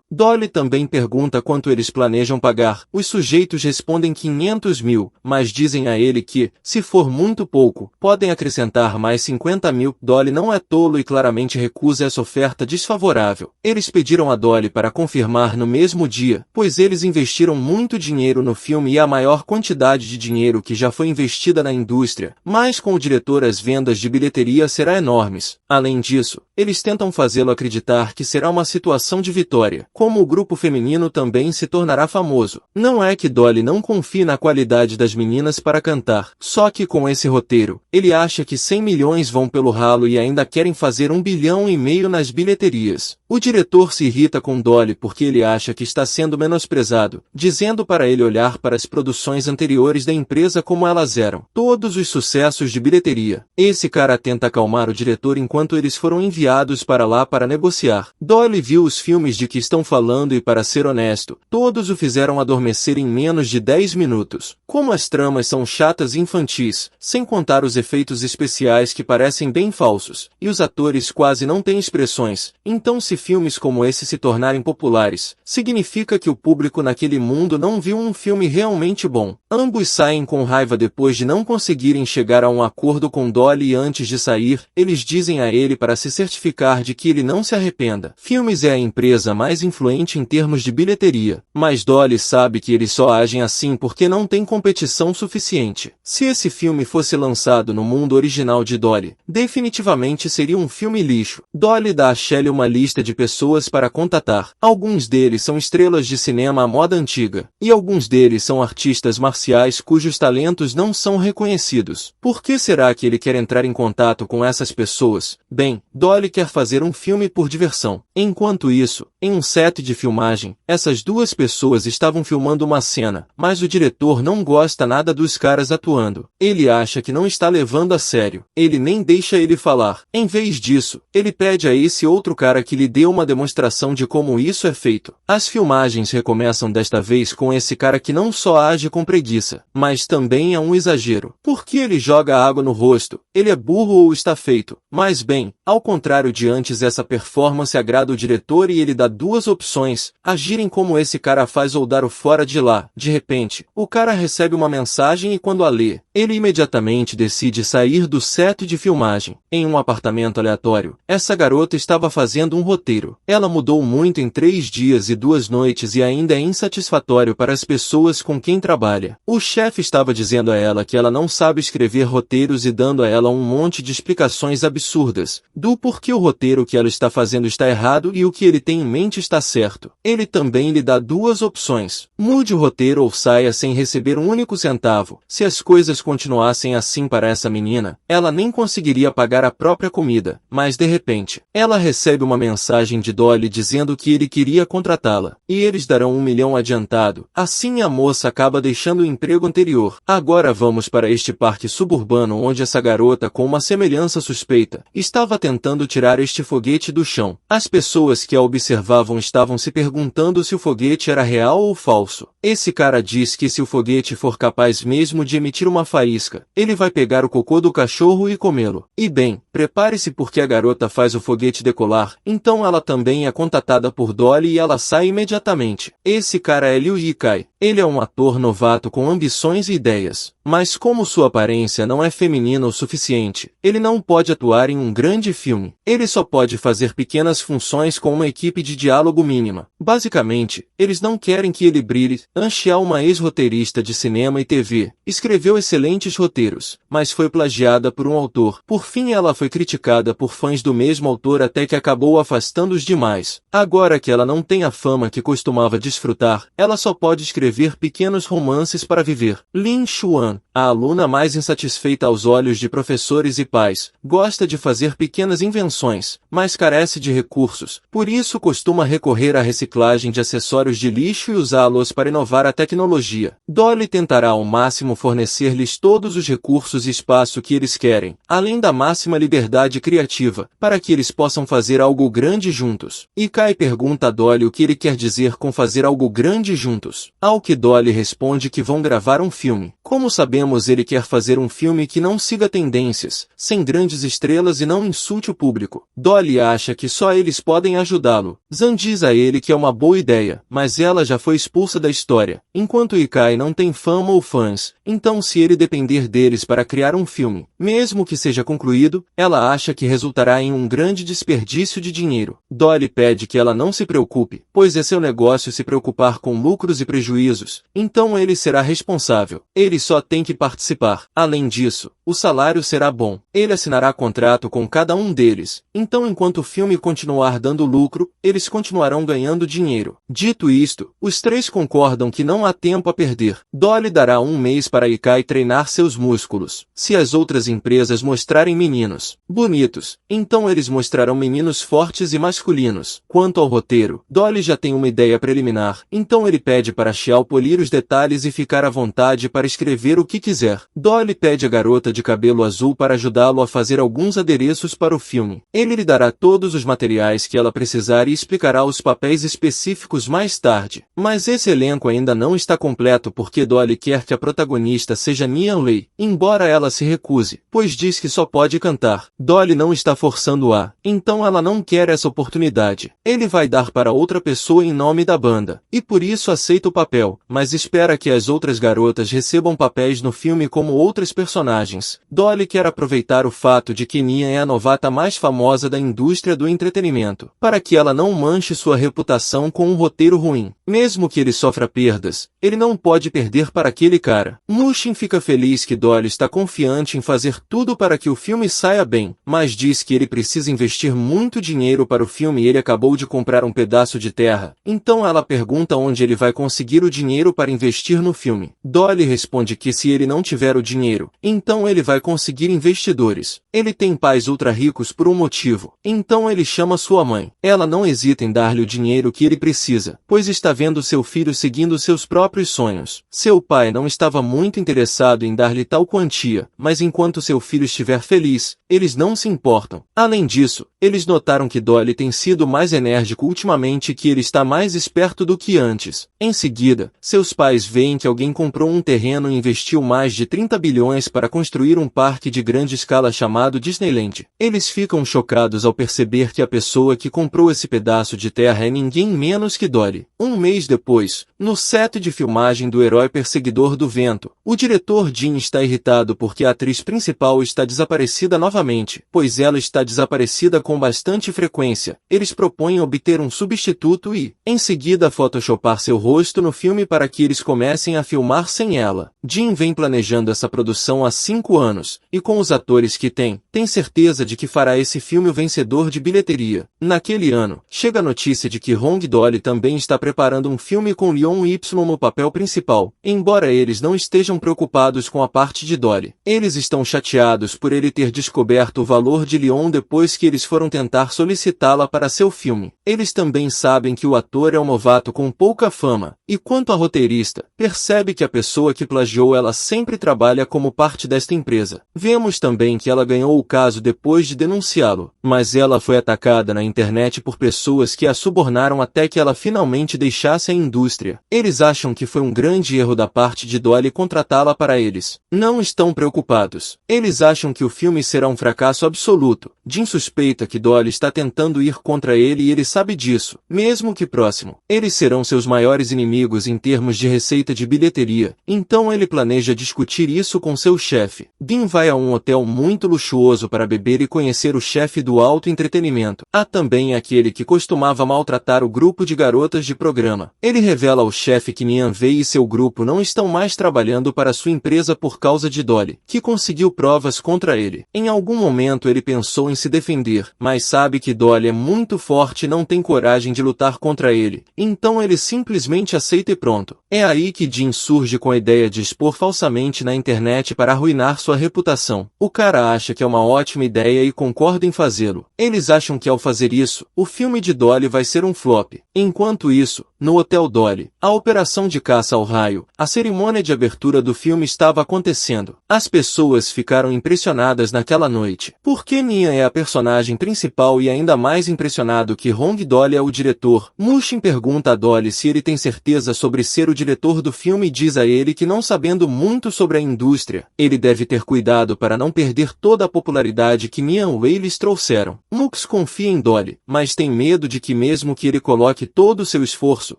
Dolly também pergunta quanto eles planejam pagar. Os sujeitos respondem 500 mil, mas dizem a ele que, se for muito pouco, podem acrescentar mais 50 mil. Dolly não é tolo e claramente recusa essa oferta desfavorável. Eles pediram a Dolly para confirmar no mesmo dia, pois eles investiram muito dinheiro no filme e a maior quantidade de dinheiro que já foi investida na indústria, mas com o diretor as vendas de bilheteria serão enormes. Além disso, eles tentam fazê-lo acreditar que será uma situação de vitória, como o grupo feminino também se tornará famoso. Não é que Dolly não confie na qualidade das meninas para cantar, só que com esse roteiro, ele acha que 100 milhões vão pelo ralo e ainda querem fazer 1,5 bilhão nas bilheterias. O diretor se irrita com Dolly porque ele acha que está sendo menosprezado, dizendo para ele olhar para as produções anteriores da empresa como elas eram. Todos os sucessos de bilheteria. Esse cara tenta acalmar o diretor enquanto eles foram enviados para lá para negociar. Dolly viu os filmes de que estão falando e, para ser honesto, todos o fizeram adormecer em menos de 10 minutos. Como as tramas são chatas e infantis, sem contar os efeitos especiais que parecem bem falsos, e os atores quase não têm expressões, então se filmes como esse se tornarem populares, significa que o público naquele mundo não viu um filme realmente bom. Ambos saem com raiva depois de não conseguirem chegar a um acordo com Dolly e antes de sair, eles dizem a ele para se certificar de que ele não se arrependa. Filmes é a empresa mais influente em termos de bilheteria, mas Dolly sabe que eles só agem assim porque não tem competição suficiente. Se esse filme fosse lançado no mundo original de Dolly, definitivamente seria um filme lixo. Dolly dá a Shelley uma lista de pessoas para contatar. Alguns deles são estrelas de cinema à moda antiga, e alguns deles são artistas marciais cujos talentos não são reconhecidos. Por que será que ele quer entrar em contato com essas pessoas? Bem, Dolly quer fazer um filme por diversão. Enquanto isso, em um set de filmagem, essas duas pessoas estavam filmando uma cena, mas o diretor não gosta nada dos caras atuando. Ele acha que não está levando a sério. Ele nem deixa ele falar. Em vez disso, ele pede a esse outro cara que lhe dê uma demonstração de como isso é feito. As filmagens recomeçam desta vez com esse cara que não só age com preguiça, mas também é um exagero. Por que ele joga água no rosto? Ele é burro ou está feito? Mas bem, ao contrário de antes, essa performance agrada o diretor e ele dá duas opções: agirem como esse cara faz ou dar o fora de lá. De repente, o cara recebe uma mensagem e quando a lê, ele imediatamente decide sair do set de filmagem. Em um apartamento aleatório, essa garota estava fazendo um roteiro. Ela mudou muito em 3 dias e 2 noites e ainda é insatisfatório para as pessoas com quem trabalha. O chefe estava dizendo a ela que ela não sabe escrever roteiros e dando a ela um monte de explicações absurdas do porquê o roteiro que ela está fazendo está errado e o que ele tem em mente está certo. Ele também lhe dá duas opções: mude o roteiro ou saia sem receber um único centavo. Se as coisas continuassem assim para essa menina, ela nem conseguiria pagar a própria comida. Mas de repente, ela recebe uma mensagem de Dolly dizendo que ele queria contratá-la, e eles darão 1 milhão adiantado. Assim a moça acaba deixando o emprego anterior. Agora vamos para este parque suburbano onde essa garota, com uma semelhança suspeita, estava tentando tirar este foguete do chão. As pessoas que a observavam estavam se perguntando se o foguete era real ou falso. Esse cara diz que se o foguete for capaz mesmo de emitir uma faísca, ele vai pegar o cocô do cachorro e comê-lo. E bem, prepare-se porque a garota faz o foguete decolar, então ela também é contatada por Dolly e ela sai imediatamente. Esse cara é Liu Yikai. Ele é um ator novato com ambições e ideias, mas como sua aparência não é feminina o suficiente, ele não pode atuar em um grande filme. Ele só pode fazer pequenas funções com uma equipe de diálogo mínima. Basicamente, eles não querem que ele brilhe. Anshia é uma ex-roteirista de cinema e TV. Escreveu excelentes roteiros, mas foi plagiada por um autor. Por fim, ela foi criticada por fãs do mesmo autor até que acabou afastando-os demais. Agora que ela não tem a fama que costumava desfrutar, ela só pode escrever escrever pequenos romances para viver. Lin Xuan, a aluna mais insatisfeita aos olhos de professores e pais, gosta de fazer pequenas invenções, mas carece de recursos, por isso costuma recorrer à reciclagem de acessórios de lixo e usá-los para inovar a tecnologia. Dolly tentará ao máximo fornecer-lhes todos os recursos e espaço que eles querem, além da máxima liberdade criativa, para que eles possam fazer algo grande juntos. Ikai pergunta a Dolly o que ele quer dizer com fazer algo grande juntos. Ao que Dolly responde que vão gravar um filme. Como sabemos, ele quer fazer um filme que não siga tendências, sem grandes estrelas e não insulte o público. Dolly acha que só eles podem ajudá-lo. Zan diz a ele que é uma boa ideia, mas ela já foi expulsa da história. Enquanto Ikai não tem fama ou fãs, então se ele depender deles para criar um filme, mesmo que seja concluído, ela acha que resultará em um grande desperdício de dinheiro. Dolly pede que ela não se preocupe, pois é seu negócio se preocupar com lucros e prejuízos, então ele será responsável. Ele só tem que participar. Além disso, o salário será bom. Ele assinará contrato com cada um deles, então enquanto o filme continuar dando lucro, eles continuarão ganhando dinheiro. Dito isto, os três concordam que não há tempo a perder. Dolly dará um mês para Ikai treinar seus músculos. Se as outras empresas mostrarem meninos bonitos, então eles mostrarão meninos fortes e masculinos. Quanto ao roteiro, Dolly já tem uma ideia preliminar, então ele pede para Xiao polir os detalhes e ficar à vontade para escrever o que quiser. Dolly pede a garota de cabelo azul para ajudá-lo a fazer alguns adereços para o filme. Ele lhe dará todos os materiais que ela precisar e explicará os papéis específicos mais tarde. Mas esse elenco ainda não está completo porque Dolly quer que a protagonista seja Nian Lei, embora ela se recuse, pois diz que só pode cantar. Dolly não está forçando-a, então ela não quer essa oportunidade. Ele vai dar para outra pessoa em nome da banda, e por isso aceita o papel, mas espera que as outras garotas recebam papéis no filme como outras personagens. Dolly quer aproveitar o fato de que Nian é a novata mais famosa da indústria do entretenimento, para que ela não manche sua reputação com um roteiro ruim. Mesmo que ele sofra perdas, ele não pode perder para aquele cara. Mushin fica feliz que Dolly está confiante em fazer tudo para que o filme saia bem, mas diz que ele precisa investir muito dinheiro para o filme e ele acabou de comprar um pedaço de terra. Então ela pergunta onde ele vai conseguir o dinheiro para investir no filme. Dolly responde que se ele não tiver o dinheiro, então ele vai conseguir investidores. Ele tem pais ultra ricos por um motivo, então ele chama sua mãe. Ela não hesita em dar-lhe o dinheiro que ele precisa, pois está vendo seu filho seguindo seus próprios sonhos. Seu pai não estava muito interessado em dar-lhe tal quantia, mas enquanto seu filho estiver feliz, eles não se importam. Além disso, eles notaram que Dolly tem sido mais enérgico ultimamente e que ele está mais esperto do que antes. Em seguida, seus pais veem que alguém comprou um terreno e investiu mais de 30 bilhões para construir um parque de grande escala chamado Disneyland. Eles ficam chocados ao perceber que a pessoa que comprou esse pedaço de terra é ninguém menos que Dolly. Um mês depois, no set de filmagem do Herói Perseguidor do Vento, o diretor Jin está irritado porque a atriz principal está desaparecida novamente, pois ela está desaparecida com bastante frequência. Eles propõem obter um substituto e, em seguida, photoshopar seu rosto no filme para que eles comecem a filmar sem ela. Jin vem planejando essa produção há 5 anos, e com os atores que tem certeza de que fará esse filme o vencedor de bilheteria. Naquele ano, chega a notícia de que Hong Dolly também está preparando um filme com Leon Y no papel principal, embora eles não estejam preocupados com a parte de Dolly. Eles estão chateados por ele ter descoberto o valor de Leon depois que eles foram tentar solicitá-la para seu filme. Eles também sabem que o ator é um novato com pouca fama, e quanto à roteirista, percebe que a pessoa que plagiou ela sempre trabalha como parte desta empresa. Vemos também que ela ganhou o caso depois de denunciá-lo, mas ela foi atacada na internet por pessoas que a subornaram até que ela finalmente deixasse a indústria. Eles acham que foi um grande erro da parte de Dolly contratá-la para eles. Não estão preocupados. Eles acham que o filme será um fracasso absoluto. Jin suspeita que Dolly está tentando ir contra ele e ele sabe disso, mesmo que próximo. Eles serão seus maiores inimigos em termos de receita de bilheteria, então ele planeja discutir isso com seu chefe. Dolly. Dean vai a um hotel muito luxuoso para beber e conhecer o chefe do alto entretenimento. Há também aquele que costumava maltratar o grupo de garotas de programa. Ele revela ao chefe que Nian Wei e seu grupo não estão mais trabalhando para sua empresa por causa de Dolly, que conseguiu provas contra ele. Em algum momento ele pensou em se defender, mas sabe que Dolly é muito forte e não tem coragem de lutar contra ele. Então ele simplesmente aceita e pronto. É aí que Dean surge com a ideia de expor falsamente na internet para arruinar sua reputação. O cara acha que é uma ótima ideia e concorda em fazê-lo. Eles acham que ao fazer isso, o filme de Dolly vai ser um flop. Enquanto isso, no Hotel Dolly, a operação de caça ao raio, a cerimônia de abertura do filme estava acontecendo. As pessoas ficaram impressionadas naquela noite. Porque Nian é a personagem principal e ainda mais impressionado que Hong Dolly é o diretor. Mushin pergunta a Dolly se ele tem certeza sobre ser o diretor do filme e diz a ele que não sabendo muito sobre a indústria, ele deve ter cuidado para não perder toda a popularidade que Nian Wei lhes trouxeram. Mux confia em Dolly, mas tem medo de que mesmo que ele coloque todo o seu esforço,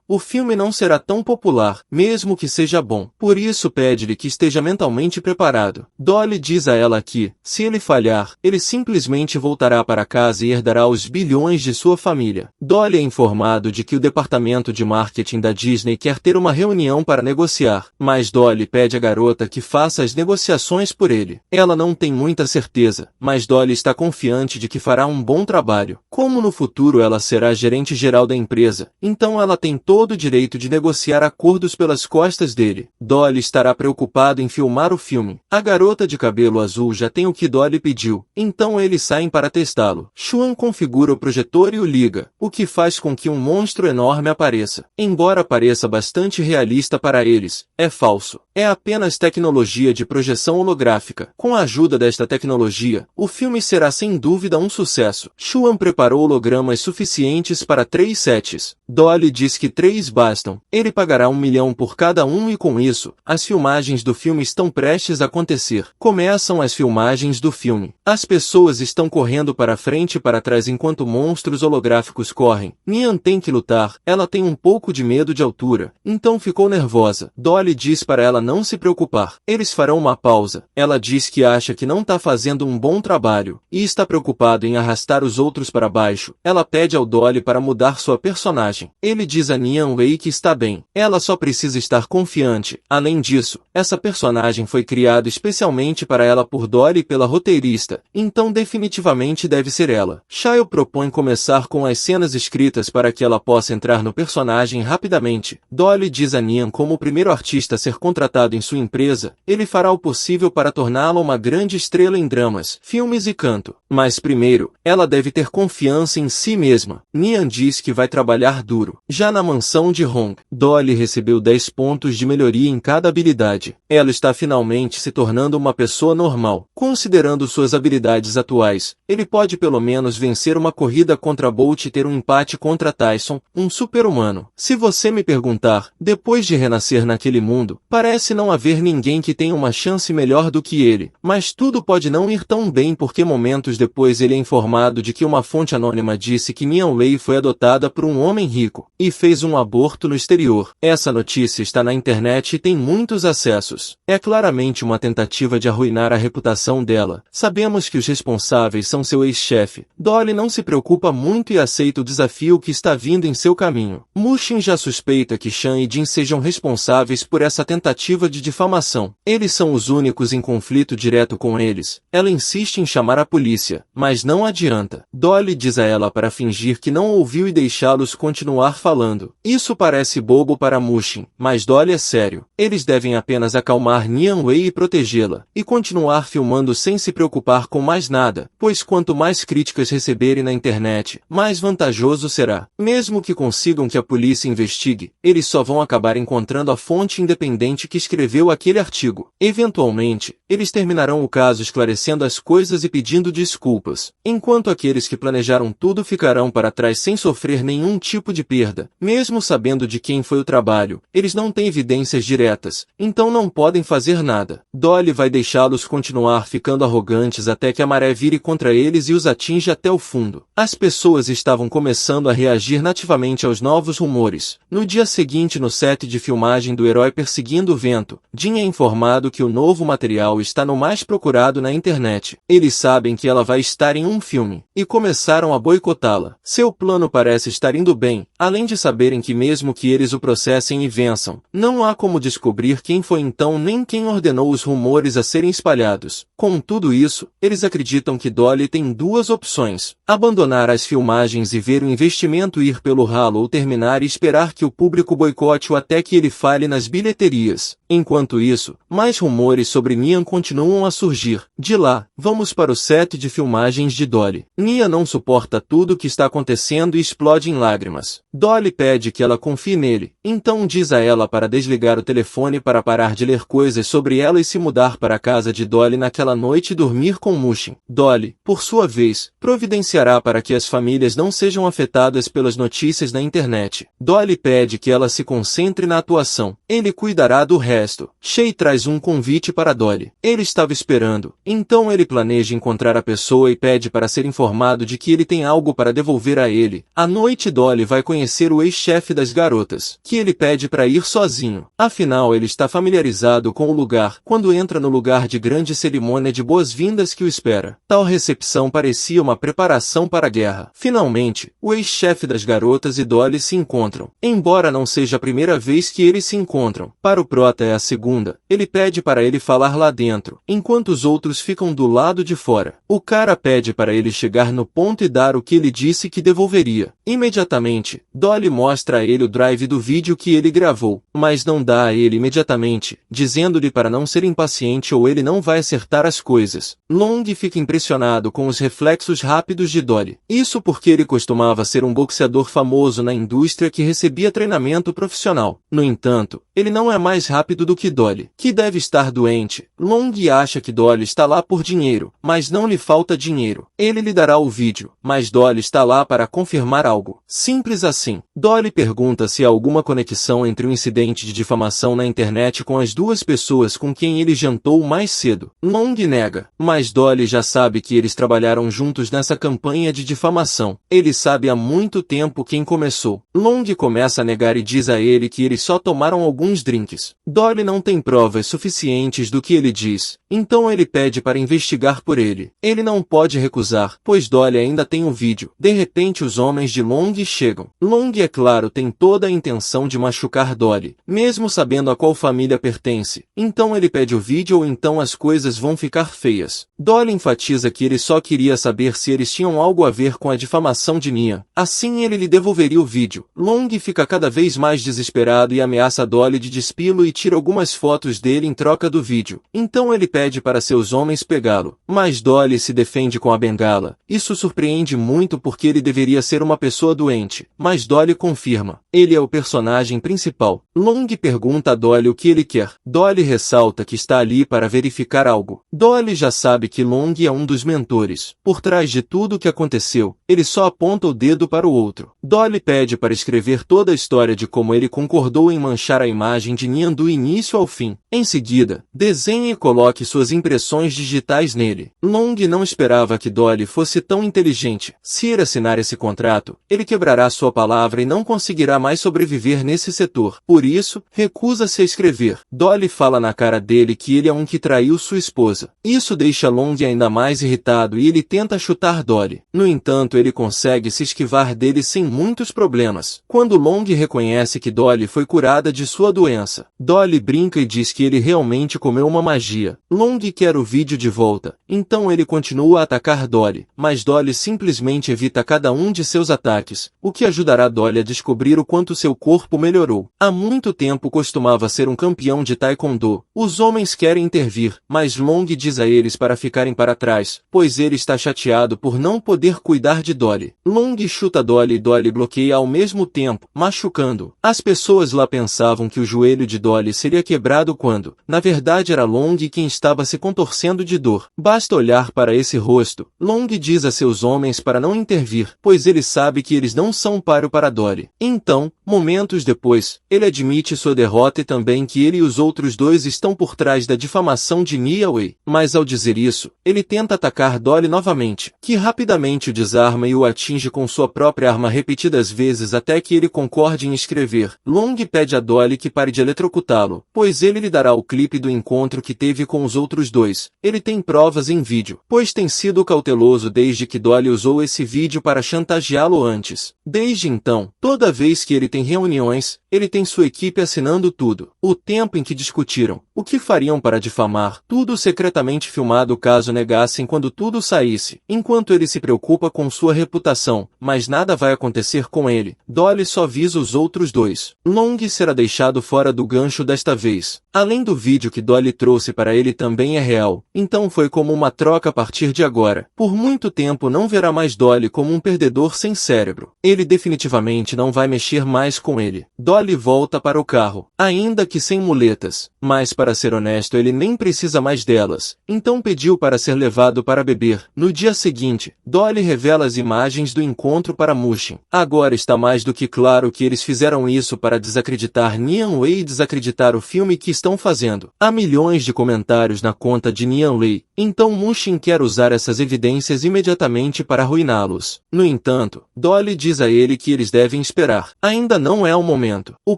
o filme não será tão popular, mesmo que seja bom. Por isso pede-lhe que esteja mentalmente preparado. Dolly diz a ela que, se ele falhar, ele simplesmente voltará para casa e herdará os bilhões de sua família. Dolly é informado de que o departamento de marketing da Disney quer ter uma reunião para negociar, mas Dolly pede à garota que faça as negociações por ele. Ela não tem muita certeza, mas Dolly está confiante de que fará um bom trabalho. Como no futuro ela será gerente geral da empresa, então ela tem todo o direito de negociar acordos pelas costas dele. Dolly estará preocupada em filmar o filme. A garota de cabelo azul já tem o que Dolly pediu, então eles saem para testá-lo. Xuan configura o projetor e o liga, o que faz com que um monstro enorme apareça. Embora pareça bastante realista para eles, é falso. É apenas tecnologia de projeção holográfica. Com a ajuda desta tecnologia, o filme será sem dúvida um sucesso. Xuan preparou hologramas suficientes para 3 sets. Dolly diz que 3 bastam. Ele pagará 1 milhão por cada um e com isso, as filmagens do filme estão prestes a acontecer. Começam as filmagens do filme. As pessoas estão correndo para frente e para trás enquanto monstros holográficos correm. Nian tem que lutar. Ela tem um pouco de medo de altura, então ficou nervosa. Dolly diz para ela não se preocupar. Eles farão uma pausa. Ela diz que acha que não está fazendo um bom trabalho e está preocupado em arrastar os outros para baixo. Ela pede ao Dolly para mudar sua personagem. Ele diz a Nian Wei que está bem. Ela só precisa estar confiante. Além disso, essa personagem foi criada especialmente para ela por Dolly e pela roteirista, então definitivamente deve ser ela. Shail propõe começar com as cenas escritas para que ela possa entrar no personagem rapidamente. Dolly diz a Nian como o primeiro artista a ser contratado em sua empresa, ele fará o possível para torná-la uma grande estrela em dramas, filmes e canto. Mas primeiro, ela deve ter confiança em si mesma. Nian diz que vai trabalhar duro. Já na mansão de Hong, Dolly recebeu 10 pontos de melhoria em cada habilidade. Ela está finalmente se tornando uma pessoa normal. Considerando suas habilidades atuais, ele pode pelo menos vencer uma corrida contra Bolt e ter um empate contra Tyson, um super-humano. Se você me perguntar, depois de renascer naquele mundo, parece não haver ninguém que tenha uma chance melhor do que ele. Mas tudo pode não ir tão bem porque momentos depois ele é informado de que uma fonte anônima disse que Nian Wei foi adotada por um homem rico e fez um aborto no exterior. Essa notícia está na internet e tem muitos acessos. É claramente uma tentativa de arruinar a reputação dela. Sabemos que os responsáveis são seu ex-chefe. Dolly não se preocupa muito e aceita o desafio que está vindo em seu caminho. Mushin já suspeita que Shan e Jin sejam responsáveis por essa tentativa de difamação. Eles são os únicos em conflito direto com eles. Ela insiste em chamar a polícia, mas não adianta. Dolly diz a ela para fingir que não ouviu e deixá-los continuar falando. Isso parece bobo para Mushin, mas Dolly é sério. Eles devem apenas acalmar Nian Wei e protegê-la, e continuar filmando sem se preocupar com mais nada, pois quanto mais críticas receberem na internet, mais vantajoso será. Mesmo que consigam que a polícia investigue, eles só vão acabar encontrando a fonte independente que escreveu aquele artigo. Eventualmente, eles terminarão o caso esclarecendo as coisas e pedindo desculpas, enquanto aqueles que planejaram tudo ficarão para trás sem sofrer nenhum tipo de perda. Mesmo sabendo de quem foi o trabalho, eles não têm evidências diretas, então não podem fazer nada. Dolly vai deixá-los continuar ficando arrogantes até que a maré vire contra eles e os atinja até o fundo. As pessoas estavam começando a reagir nativamente aos novos rumores. No dia seguinte, no set de filmagem do Herói Perseguindo o Vento, Jean é informado que o novo material está no mais procurado na internet. Eles sabem que ela vai estar em um filme, e começaram a boicotá-la. Seu plano parece estar indo bem, além de saberem que mesmo que eles o processem e vençam, não há como descobrir quem foi então nem quem ordenou os rumores a serem espalhados. Com tudo isso, eles acreditam que Dolly tem duas opções: abandonar as filmagens e ver o investimento ir pelo ralo, ou terminar e esperar que o público boicote-o até que ele fale nas bilheterias. Enquanto isso, mais rumores sobre Nian continuam a surgir. De lá, vamos para o set de filmagens de Dolly. Nia não suporta tudo o que está acontecendo e explode em lágrimas. Dolly pede que ela confie nele, então diz a ela para desligar o telefone para parar de ler coisas sobre ela e se mudar para a casa de Dolly naquela noite e dormir com Mushin. Dolly, por sua vez, providenciará para que as famílias não sejam afetadas pelas notícias na internet. Dolly pede que ela se concentre na atuação. Ele cuidará do resto. Shay traz um convite para Dolly. Ele estava esperando, então ele planeja encontrar a pessoa e pede para ser informado de que ele tem algo para devolver a ele. À noite, Dolly vai conhecer o ex-chefe das garotas, que ele pede para ir sozinho. Afinal, ele está familiarizado com o lugar quando entra no lugar de grande cerimônia de boas-vindas que o espera. Tal recepção parecia uma preparação para a guerra. Finalmente, o ex-chefe das garotas e Dolly se encontram. Embora não seja a primeira vez que eles se encontram, para o prota é a segunda. Ele pede para ele falar lá dentro, enquanto os outros ficam do lado de fora. O cara pede para ele chegar no ponto e dar o que ele disse que devolveria. Imediatamente, Dolly mostra a ele o drive do vídeo que ele gravou, mas não dá a ele imediatamente, dizendo-lhe para não ser impaciente ou ele não vai acertar as coisas. Long fica impressionado com os reflexos rápidos de Dolly. Isso porque ele costumava ser um boxeador famoso na indústria que recebia treinamento profissional. No entanto, ele não é mais rápido do que Dolly, que deve estar doente. Long acha que Dolly está lá por dinheiro, mas não lhe falta dinheiro. Ele lhe dará o vídeo, mas Dolly está lá para confirmar algo. Simples assim. Dolly pergunta se há alguma conexão entre o incidente de difamação na internet com as duas pessoas com quem ele jantou mais cedo. Long nega, mas Dolly já sabe que eles trabalharam juntos nessa campanha de difamação. Ele sabe há muito tempo quem começou. Long começa a negar e diz a ele que eles só tomaram alguns drinks. Dolly não tem provas suficientes do que ele diz, então ele pede para investigar por ele. Ele não pode recusar, pois Dolly ainda tem o vídeo. De repente os homens de Long chegam. Long, é claro, tem toda a intenção de machucar Dolly, mesmo sabendo a qual família pertence. Então ele pede o vídeo ou então as coisas vão ficar feias. Dolly enfatiza que ele só queria saber se eles tinham algo a ver com a difamação de Nia. Assim ele lhe devolveria o vídeo. Long fica cada vez mais desesperado e ameaça Dolly de despí-lo e tira algumas fotos dele em troca do vídeo. Então ele pede para seus homens pegá-lo. Mas Dolly se defende com a bengala. Isso surpreende muito porque ele deveria ser uma pessoa doente. Mas Dolly confirma. Ele é o personagem principal. Long pergunta a Dolly o que ele quer. Dolly ressalta que está ali para verificar algo. Dolly já sabe que Long é um dos mentores. Por trás de tudo o que aconteceu, ele só aponta o dedo para o outro. Dolly pede para escrever toda a história de como ele concordou em manchar a imagem de Nian do início ao fim. Em seguida, desenhe e coloque suas impressões digitais nele. Long não esperava que Dolly fosse tão inteligente. Se ele assinar esse contrato, ele quebrará sua palavra e não conseguirá mais sobreviver nesse setor. Por isso, recusa-se a escrever. Dolly fala na cara dele que ele é um que traiu sua esposa. Isso deixa Long ainda mais irritado e ele tenta chutar Dolly. No entanto, ele consegue se esquivar dele sem muitos problemas. Quando Long reconhece que Dolly foi curada de sua doença, Dolly brinca e diz que ele realmente comeu uma magia. Long quer o vídeo de volta, então ele continua a atacar Dolly, mas Dolly simplesmente evita cada um de seus ataques, o que ajudará Dolly a descobrir o quanto seu corpo melhorou. Há muito tempo costumava ser um campeão de taekwondo. Os homens querem intervir, mas Long diz a eles para ficarem para trás, pois ele está chateado por não poder cuidar de Dolly. Long chuta Dolly e Dolly bloqueia ao mesmo tempo, machucando. As pessoas lá pensavam que o joelho de Dolly seria quebrado quando, na verdade, era Long quem estava se contorcendo de dor. Basta olhar para esse rosto. Long diz a seus homens para não intervir, pois ele sabe que eles não são para cenário para Dolly. Então, momentos depois, ele admite sua derrota e também que ele e os outros dois estão por trás da difamação de Nia Wei. Mas ao dizer isso, ele tenta atacar Dolly novamente, que rapidamente o desarma e o atinge com sua própria arma repetidas vezes até que ele concorde em escrever. Long pede a Dolly que pare de eletrocutá-lo, pois ele lhe dará o clipe do encontro que teve com os outros dois. Ele tem provas em vídeo, pois tem sido cauteloso desde que Dolly usou esse vídeo para chantageá-lo antes. Desde então, toda vez que ele tem reuniões, ele tem sua equipe assinando tudo. O tempo em que discutiram, o que fariam para difamar, tudo secretamente filmado caso negassem quando tudo saísse. Enquanto ele se preocupa com sua reputação, mas nada vai acontecer com ele, Dolly só visa os outros dois. Long será deixado fora do gancho desta vez. Além do vídeo que Dolly trouxe para ele também é real, então foi como uma troca a partir de agora. Por muito tempo não verá mais Dolly como um perdedor sem cérebro. Ele definitivamente não vai mexer mais com ele. Dolly volta para o carro, ainda que sem muletas, mas para ser honesto ele nem precisa mais delas, então pediu para ser levado para beber. No dia seguinte, Dolly revela as imagens do encontro para Mushin. Agora está mais do que claro que eles fizeram isso para desacreditar Nian Wei e desacreditar o filme que estão fazendo. Há milhões de comentários na conta de Nian Wei, então Mushin quer usar essas evidências imediatamente para arruiná-los. No entanto, Dolly diz a ele que eles devem esperar. Ainda não é o momento. O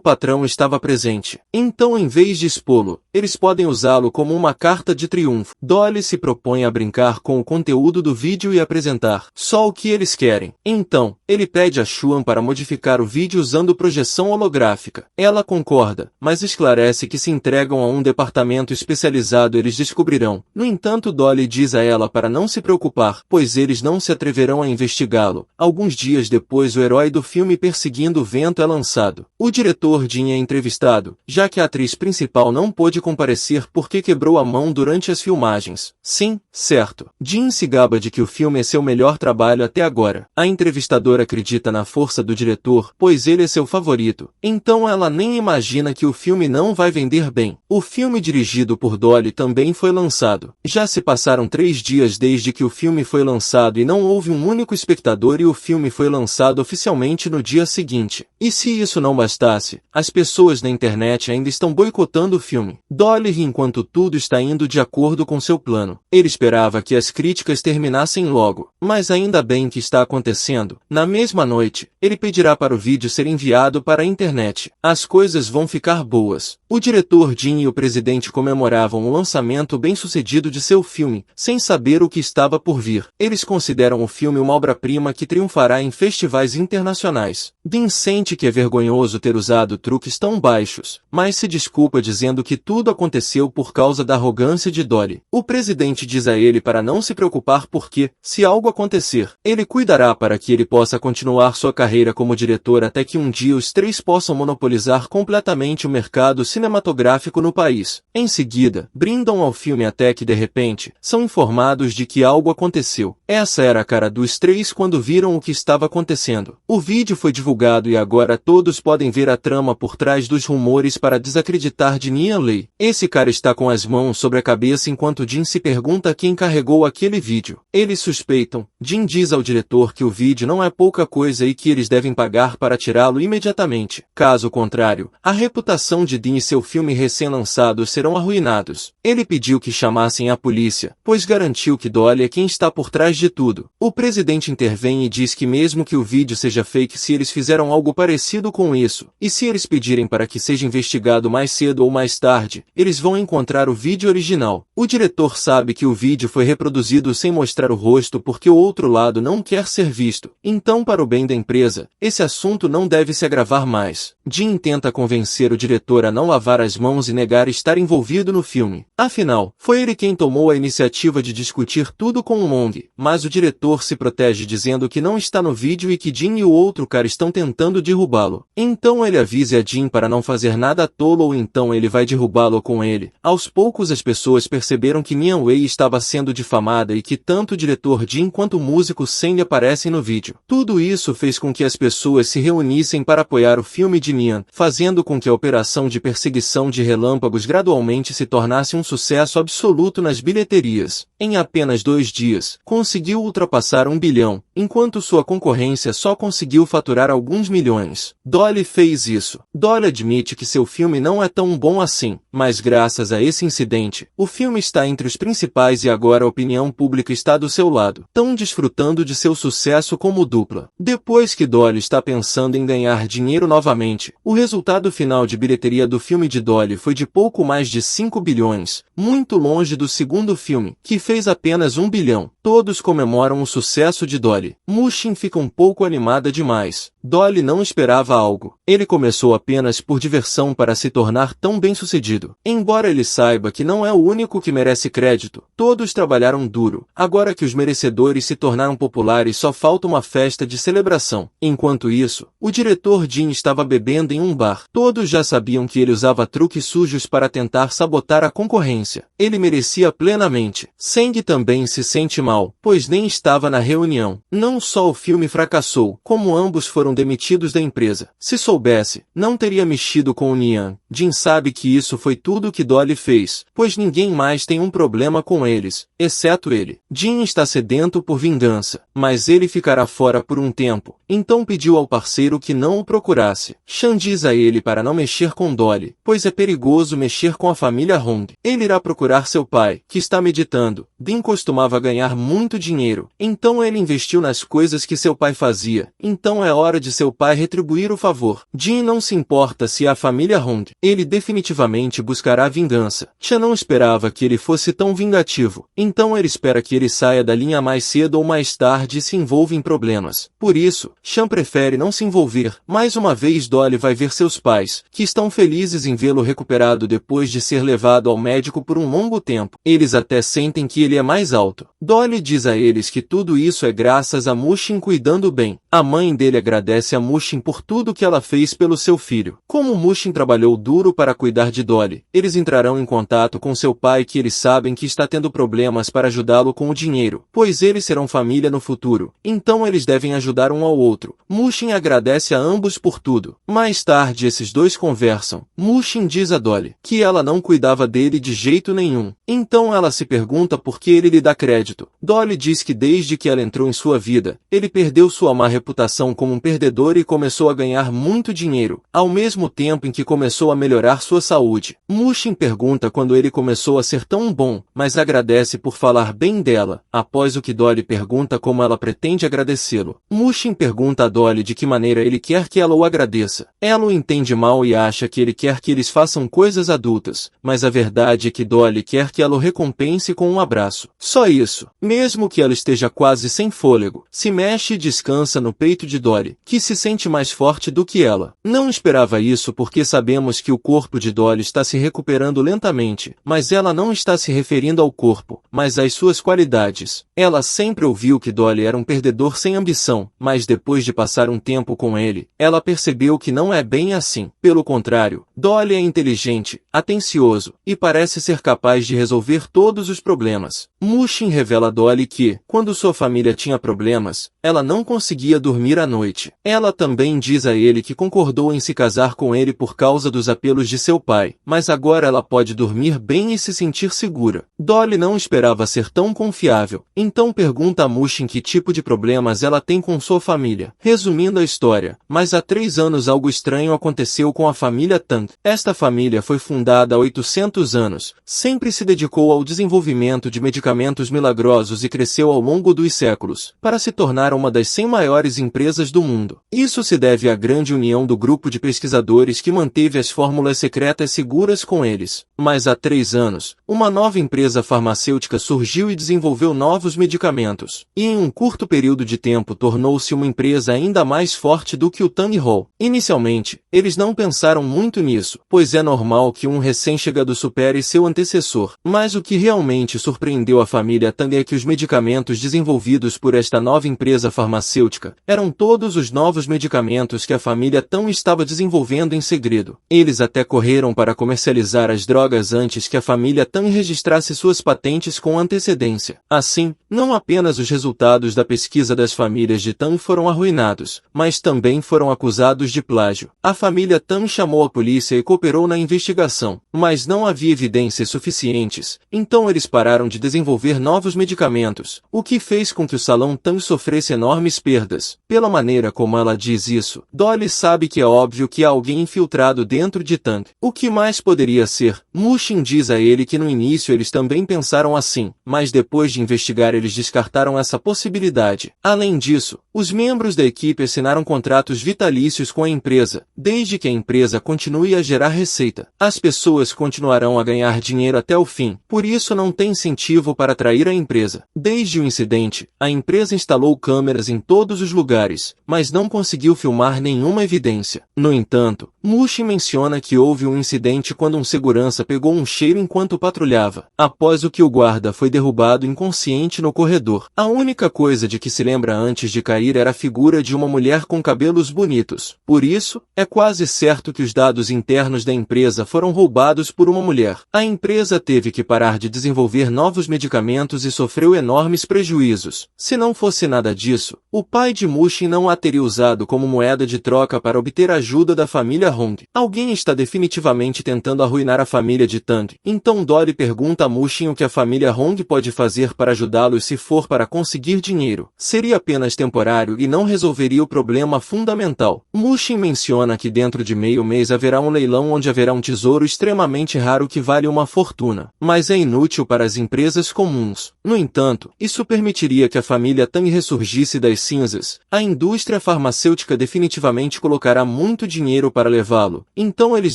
patrão estava presente. Então, em vez de expô-lo, eles podem usá-lo como uma carta de triunfo. Dolly se propõe a brincar com o conteúdo do vídeo e apresentar só o que eles querem. Então, ele pede a Xuan para modificar o vídeo usando projeção holográfica. Ela concorda, mas esclarece que se entregam a um departamento especializado eles descobrirão. No entanto, Dolly diz a ela para não se preocupar, pois eles não se atreverão a investigá-lo. Alguns dias depois, o herói do filme Perseguindo o Vento é lançado. O diretor Jin é entrevistado, já que a atriz principal não pôde comparecer porque quebrou a mão durante as filmagens. Sim, certo. Jin se gaba de que o filme é seu melhor trabalho até agora. A entrevistadora acredita na força do diretor, pois ele é seu favorito. Então ela nem imagina que o filme não vai vender bem. O filme dirigido por Dolly também foi lançado. Já se passaram 3 dias desde que o filme foi lançado e não houve um único espectador e o filme foi lançado oficialmente no dia seguinte. E se isso não bastasse, as pessoas na internet ainda estão boicotando o filme. Dolly ri enquanto tudo está indo de acordo com seu plano. Ele esperava que as críticas terminassem logo, mas ainda bem que está acontecendo. Na mesma noite, ele pedirá para o vídeo ser enviado para a internet. As coisas vão ficar boas. O diretor Jin e o presidente comemoravam o lançamento bem-sucedido de seu filme, sem saber o que estava por vir. Eles consideram o filme uma obra-prima que triunfará em festivais internacionais. Jin sente que é vergonhoso ter usado truques tão baixos, mas se desculpa dizendo que tudo aconteceu por causa da arrogância de Dolly. O presidente diz a ele para não se preocupar porque, se algo acontecer, ele cuidará para que ele possa continuar sua carreira como diretor até que um dia os três possam monopolizar completamente o mercado cinematográfico no país. Em seguida, brindam ao filme até que de repente, são informados de que algo aconteceu. Essa era a cara dos três quando viram o que estava acontecendo. O vídeo foi divulgado e agora todos podem ver a trama por trás dos rumores para desacreditar de Nian Wei. Esse cara está com as mãos sobre a cabeça enquanto Jin se pergunta quem carregou aquele vídeo. Eles suspeitam. Jin diz ao diretor que o vídeo não é pouca coisa e que eles devem pagar para tirá-lo imediatamente. Caso contrário, a reputação de Jin e seu filme recém-lançado serão arruinados. Ele pediu que chamassem a polícia, pois garantiu que Dolly é quem está por trás de tudo. O presidente intervém e diz que mesmo que o vídeo seja fake, se eles fizeram algo parecido com isso, e se eles pedirem para que seja investigado mais cedo ou mais tarde, eles vão encontrar o vídeo original. O diretor sabe que o vídeo foi reproduzido sem mostrar o rosto porque o outro lado não quer ser visto. Então, para o bem da empresa, esse assunto não deve se agravar mais. Jin tenta convencer o diretor a não lavar as mãos e negar estar envolvido no filme. Afinal, foi ele quem tomou a iniciativa de discutir tudo com o Long, mas o diretor se protege dizendo que não está no vídeo e que Jin e o outro cara estão tentando derrubá-lo. Então ele avisa a Jin para não fazer nada tolo ou então ele vai derrubá-lo com ele. Aos poucos as pessoas perceberam que Nian Wei estava sendo difamada e que tanto o diretor Jin quanto o músico Sandy aparecem no vídeo. Tudo isso fez com que as pessoas se reunissem para apoiar o filme de Nian, fazendo com que a operação de perseguição de relâmpagos gradualmente se tornasse um sucesso absoluto nas bilheterias. Em apenas 2 dias, conseguiu conseguiu ultrapassar 1 bilhão, enquanto sua concorrência só conseguiu faturar alguns milhões. Dolly fez isso. Dolly admite que seu filme não é tão bom assim, mas graças a esse incidente, o filme está entre os principais e agora a opinião pública está do seu lado, tão desfrutando de seu sucesso como dupla. Depois que Dolly está pensando em ganhar dinheiro novamente, o resultado final de bilheteria do filme de Dolly foi de pouco mais de 5 bilhões, muito longe do segundo filme, que fez apenas 1 bilhão. Todos comemoram o sucesso de Dolly. Mushin fica um pouco animada demais. Dolly não esperava algo. Ele começou apenas por diversão para se tornar tão bem-sucedido. Embora ele saiba que não é o único que merece crédito, todos trabalharam duro. Agora que os merecedores se tornaram populares, só falta uma festa de celebração. Enquanto isso, o diretor Jin estava bebendo em um bar. Todos já sabiam que ele usava truques sujos para tentar sabotar a concorrência. Ele merecia plenamente. Seng também se sente mal, pois nem estava na reunião. Não só o filme fracassou, como ambos foram demitidos da empresa. Se soubesse, não teria mexido com o Nian. Jin sabe que isso foi tudo que Dolly fez, pois ninguém mais tem um problema com eles, exceto ele. Jin está sedento por vingança, mas ele ficará fora por um tempo, então pediu ao parceiro que não o procurasse. Chan diz a ele para não mexer com Dolly, pois é perigoso mexer com a família Hong. Ele irá procurar seu pai, que está meditando. Din costumava ganhar muito dinheiro, então ele investiu nas coisas que seu pai fazia, então é hora de seu pai retribuir o favor. Jin não se importa se é a família Hong. Ele definitivamente buscará vingança. Chan não esperava que ele fosse tão vingativo, então ele espera que ele saia da linha mais cedo ou mais tarde e se envolva em problemas. Por isso, Chan prefere não se envolver. Mais uma vez Dolly vai ver seus pais, que estão felizes em vê-lo recuperado depois de ser levado ao médico por um longo tempo. Eles até sentem que ele é mais alto. Dolly diz a eles que tudo isso é graças a Mushin cuidando bem. A mãe dele agradece a Mushin por tudo que ela fez pelo seu filho. Como Mushin trabalhou duro para cuidar de Dolly, eles entrarão em contato com seu pai, que eles sabem que está tendo problemas, para ajudá-lo com o dinheiro, pois eles serão família no futuro, então eles devem ajudar um ao outro. Mushin agradece a ambos por tudo. Mais tarde esses dois conversam. Mushin diz a Dolly que ela não cuidava dele de jeito nenhum, então ela se pergunta por que ele lhe dá crédito. Dolly diz que desde que ela entrou em sua vida, ele perdeu sua má reputação como um perdedor e começou a ganhar muito dinheiro, ao mesmo tempo em que começou a melhorar sua saúde. Mushin pergunta quando ele começou a ser tão bom, mas agradece por falar bem dela. Após o que Dolly pergunta como ela pretende agradecê-lo, Mushin pergunta a Dolly de que maneira ele quer que ela o agradeça. Ela o entende mal e acha que ele quer que eles façam coisas adultas, mas a verdade é que Dolly quer que ela o recompense com um abraço. Só isso. Mesmo que ela esteja quase sem fôlego, se mexe e descansa no peito de Dolly, que se sente mais forte do que ela. Não esperava isso porque sabemos que o corpo de Dolly está se recuperando lentamente, mas ela não está se referindo ao corpo, mas às suas qualidades. Ela sempre ouviu que Dolly era um perdedor sem ambição, mas depois de passar um tempo com ele, ela percebeu que não é bem assim. Pelo contrário, Dolly é inteligente, atencioso, e parece ser capaz de resolver todos os problemas. Mushin revela a Dolly que, quando sua família tinha problemas, ela não conseguia dormir à noite. Ela também diz a ele que concordou em se casar com ele por causa dos apelos de seu pai, mas agora ela pode dormir bem e se sentir segura. Dolly não esperava ser tão confiável, então pergunta a Mushin que tipo de problemas ela tem com sua família. Resumindo a história, mas há 3 anos algo estranho aconteceu com a família Tang. Esta família foi fundada há 800 anos, sempre se dedicou ao desenvolvimento de medicamentos milagrosos e cresceu ao longo dos séculos, para se tornar uma das 100 maiores empresas do mundo. Isso se deve à grande união do grupo de pesquisadores que manteve as fórmulas secretas seguras com eles. Mas há 3 anos, uma nova empresa farmacêutica surgiu e desenvolveu novos medicamentos, e em um curto período de tempo tornou-se uma empresa ainda mais forte do que o Tang Hall. Inicialmente, eles não pensaram muito nisso, pois é normal que um recém-chegado supere seu antecessor. Mas o que realmente surpreendeu a família Tang é que os medicamentos desenvolvidos por esta nova empresa empresa farmacêutica eram todos os novos medicamentos que a família Tan estava desenvolvendo em segredo. Eles até correram para comercializar as drogas antes que a família Tan registrasse suas patentes com antecedência. Assim, não apenas os resultados da pesquisa das famílias de Tan foram arruinados, mas também foram acusados de plágio. A família Tan chamou a polícia e cooperou na investigação, mas não havia evidências suficientes, então eles pararam de desenvolver novos medicamentos, o que fez com que o Salão Tan sofresse enormes perdas. Pela maneira como ela diz isso, Dolly sabe que é óbvio que há alguém infiltrado dentro de Tan. O que mais poderia ser? Mushin diz a ele que no início eles também pensaram assim, mas depois de investigar eles descartaram essa possibilidade. Além disso, os membros da equipe assinaram contratos vitalícios com a empresa, desde que a empresa continue a gerar receita. As pessoas continuarão a ganhar dinheiro até o fim, por isso não tem incentivo para atrair a empresa. Desde o incidente, a empresa instalou câmeras em todos os lugares, mas não conseguiu filmar nenhuma evidência. No entanto, Mushin menciona que houve um incidente quando um segurança pegou um cheiro enquanto patrulhava, após o que o guarda foi derrubado inconsciente no corredor. A única coisa de que se lembra antes de cair era a figura de uma mulher com cabelos bonitos. Por isso, é quase certo que os dados internos da empresa foram roubados por uma mulher. A empresa teve que parar de desenvolver novos medicamentos e sofreu enormes prejuízos. Se não fosse nada disso, o pai de Mushin não a teria usado como moeda de troca para obter ajuda da família Hong. Alguém está definitivamente tentando arruinar a família de Tang. Então Dory pergunta a Mushin o que a família Hong pode fazer para ajudá-los se for para conseguir dinheiro. Seria apenas temporário e não resolveria o problema fundamental. Mushin menciona que dentro de meio mês haverá um leilão onde haverá um tesouro extremamente raro que vale uma fortuna, mas é inútil para as empresas comuns. No entanto, isso permitiria que a família Tang ressurgisse das cinzas. A indústria farmacêutica definitivamente colocará muito dinheiro para levá-lo, então eles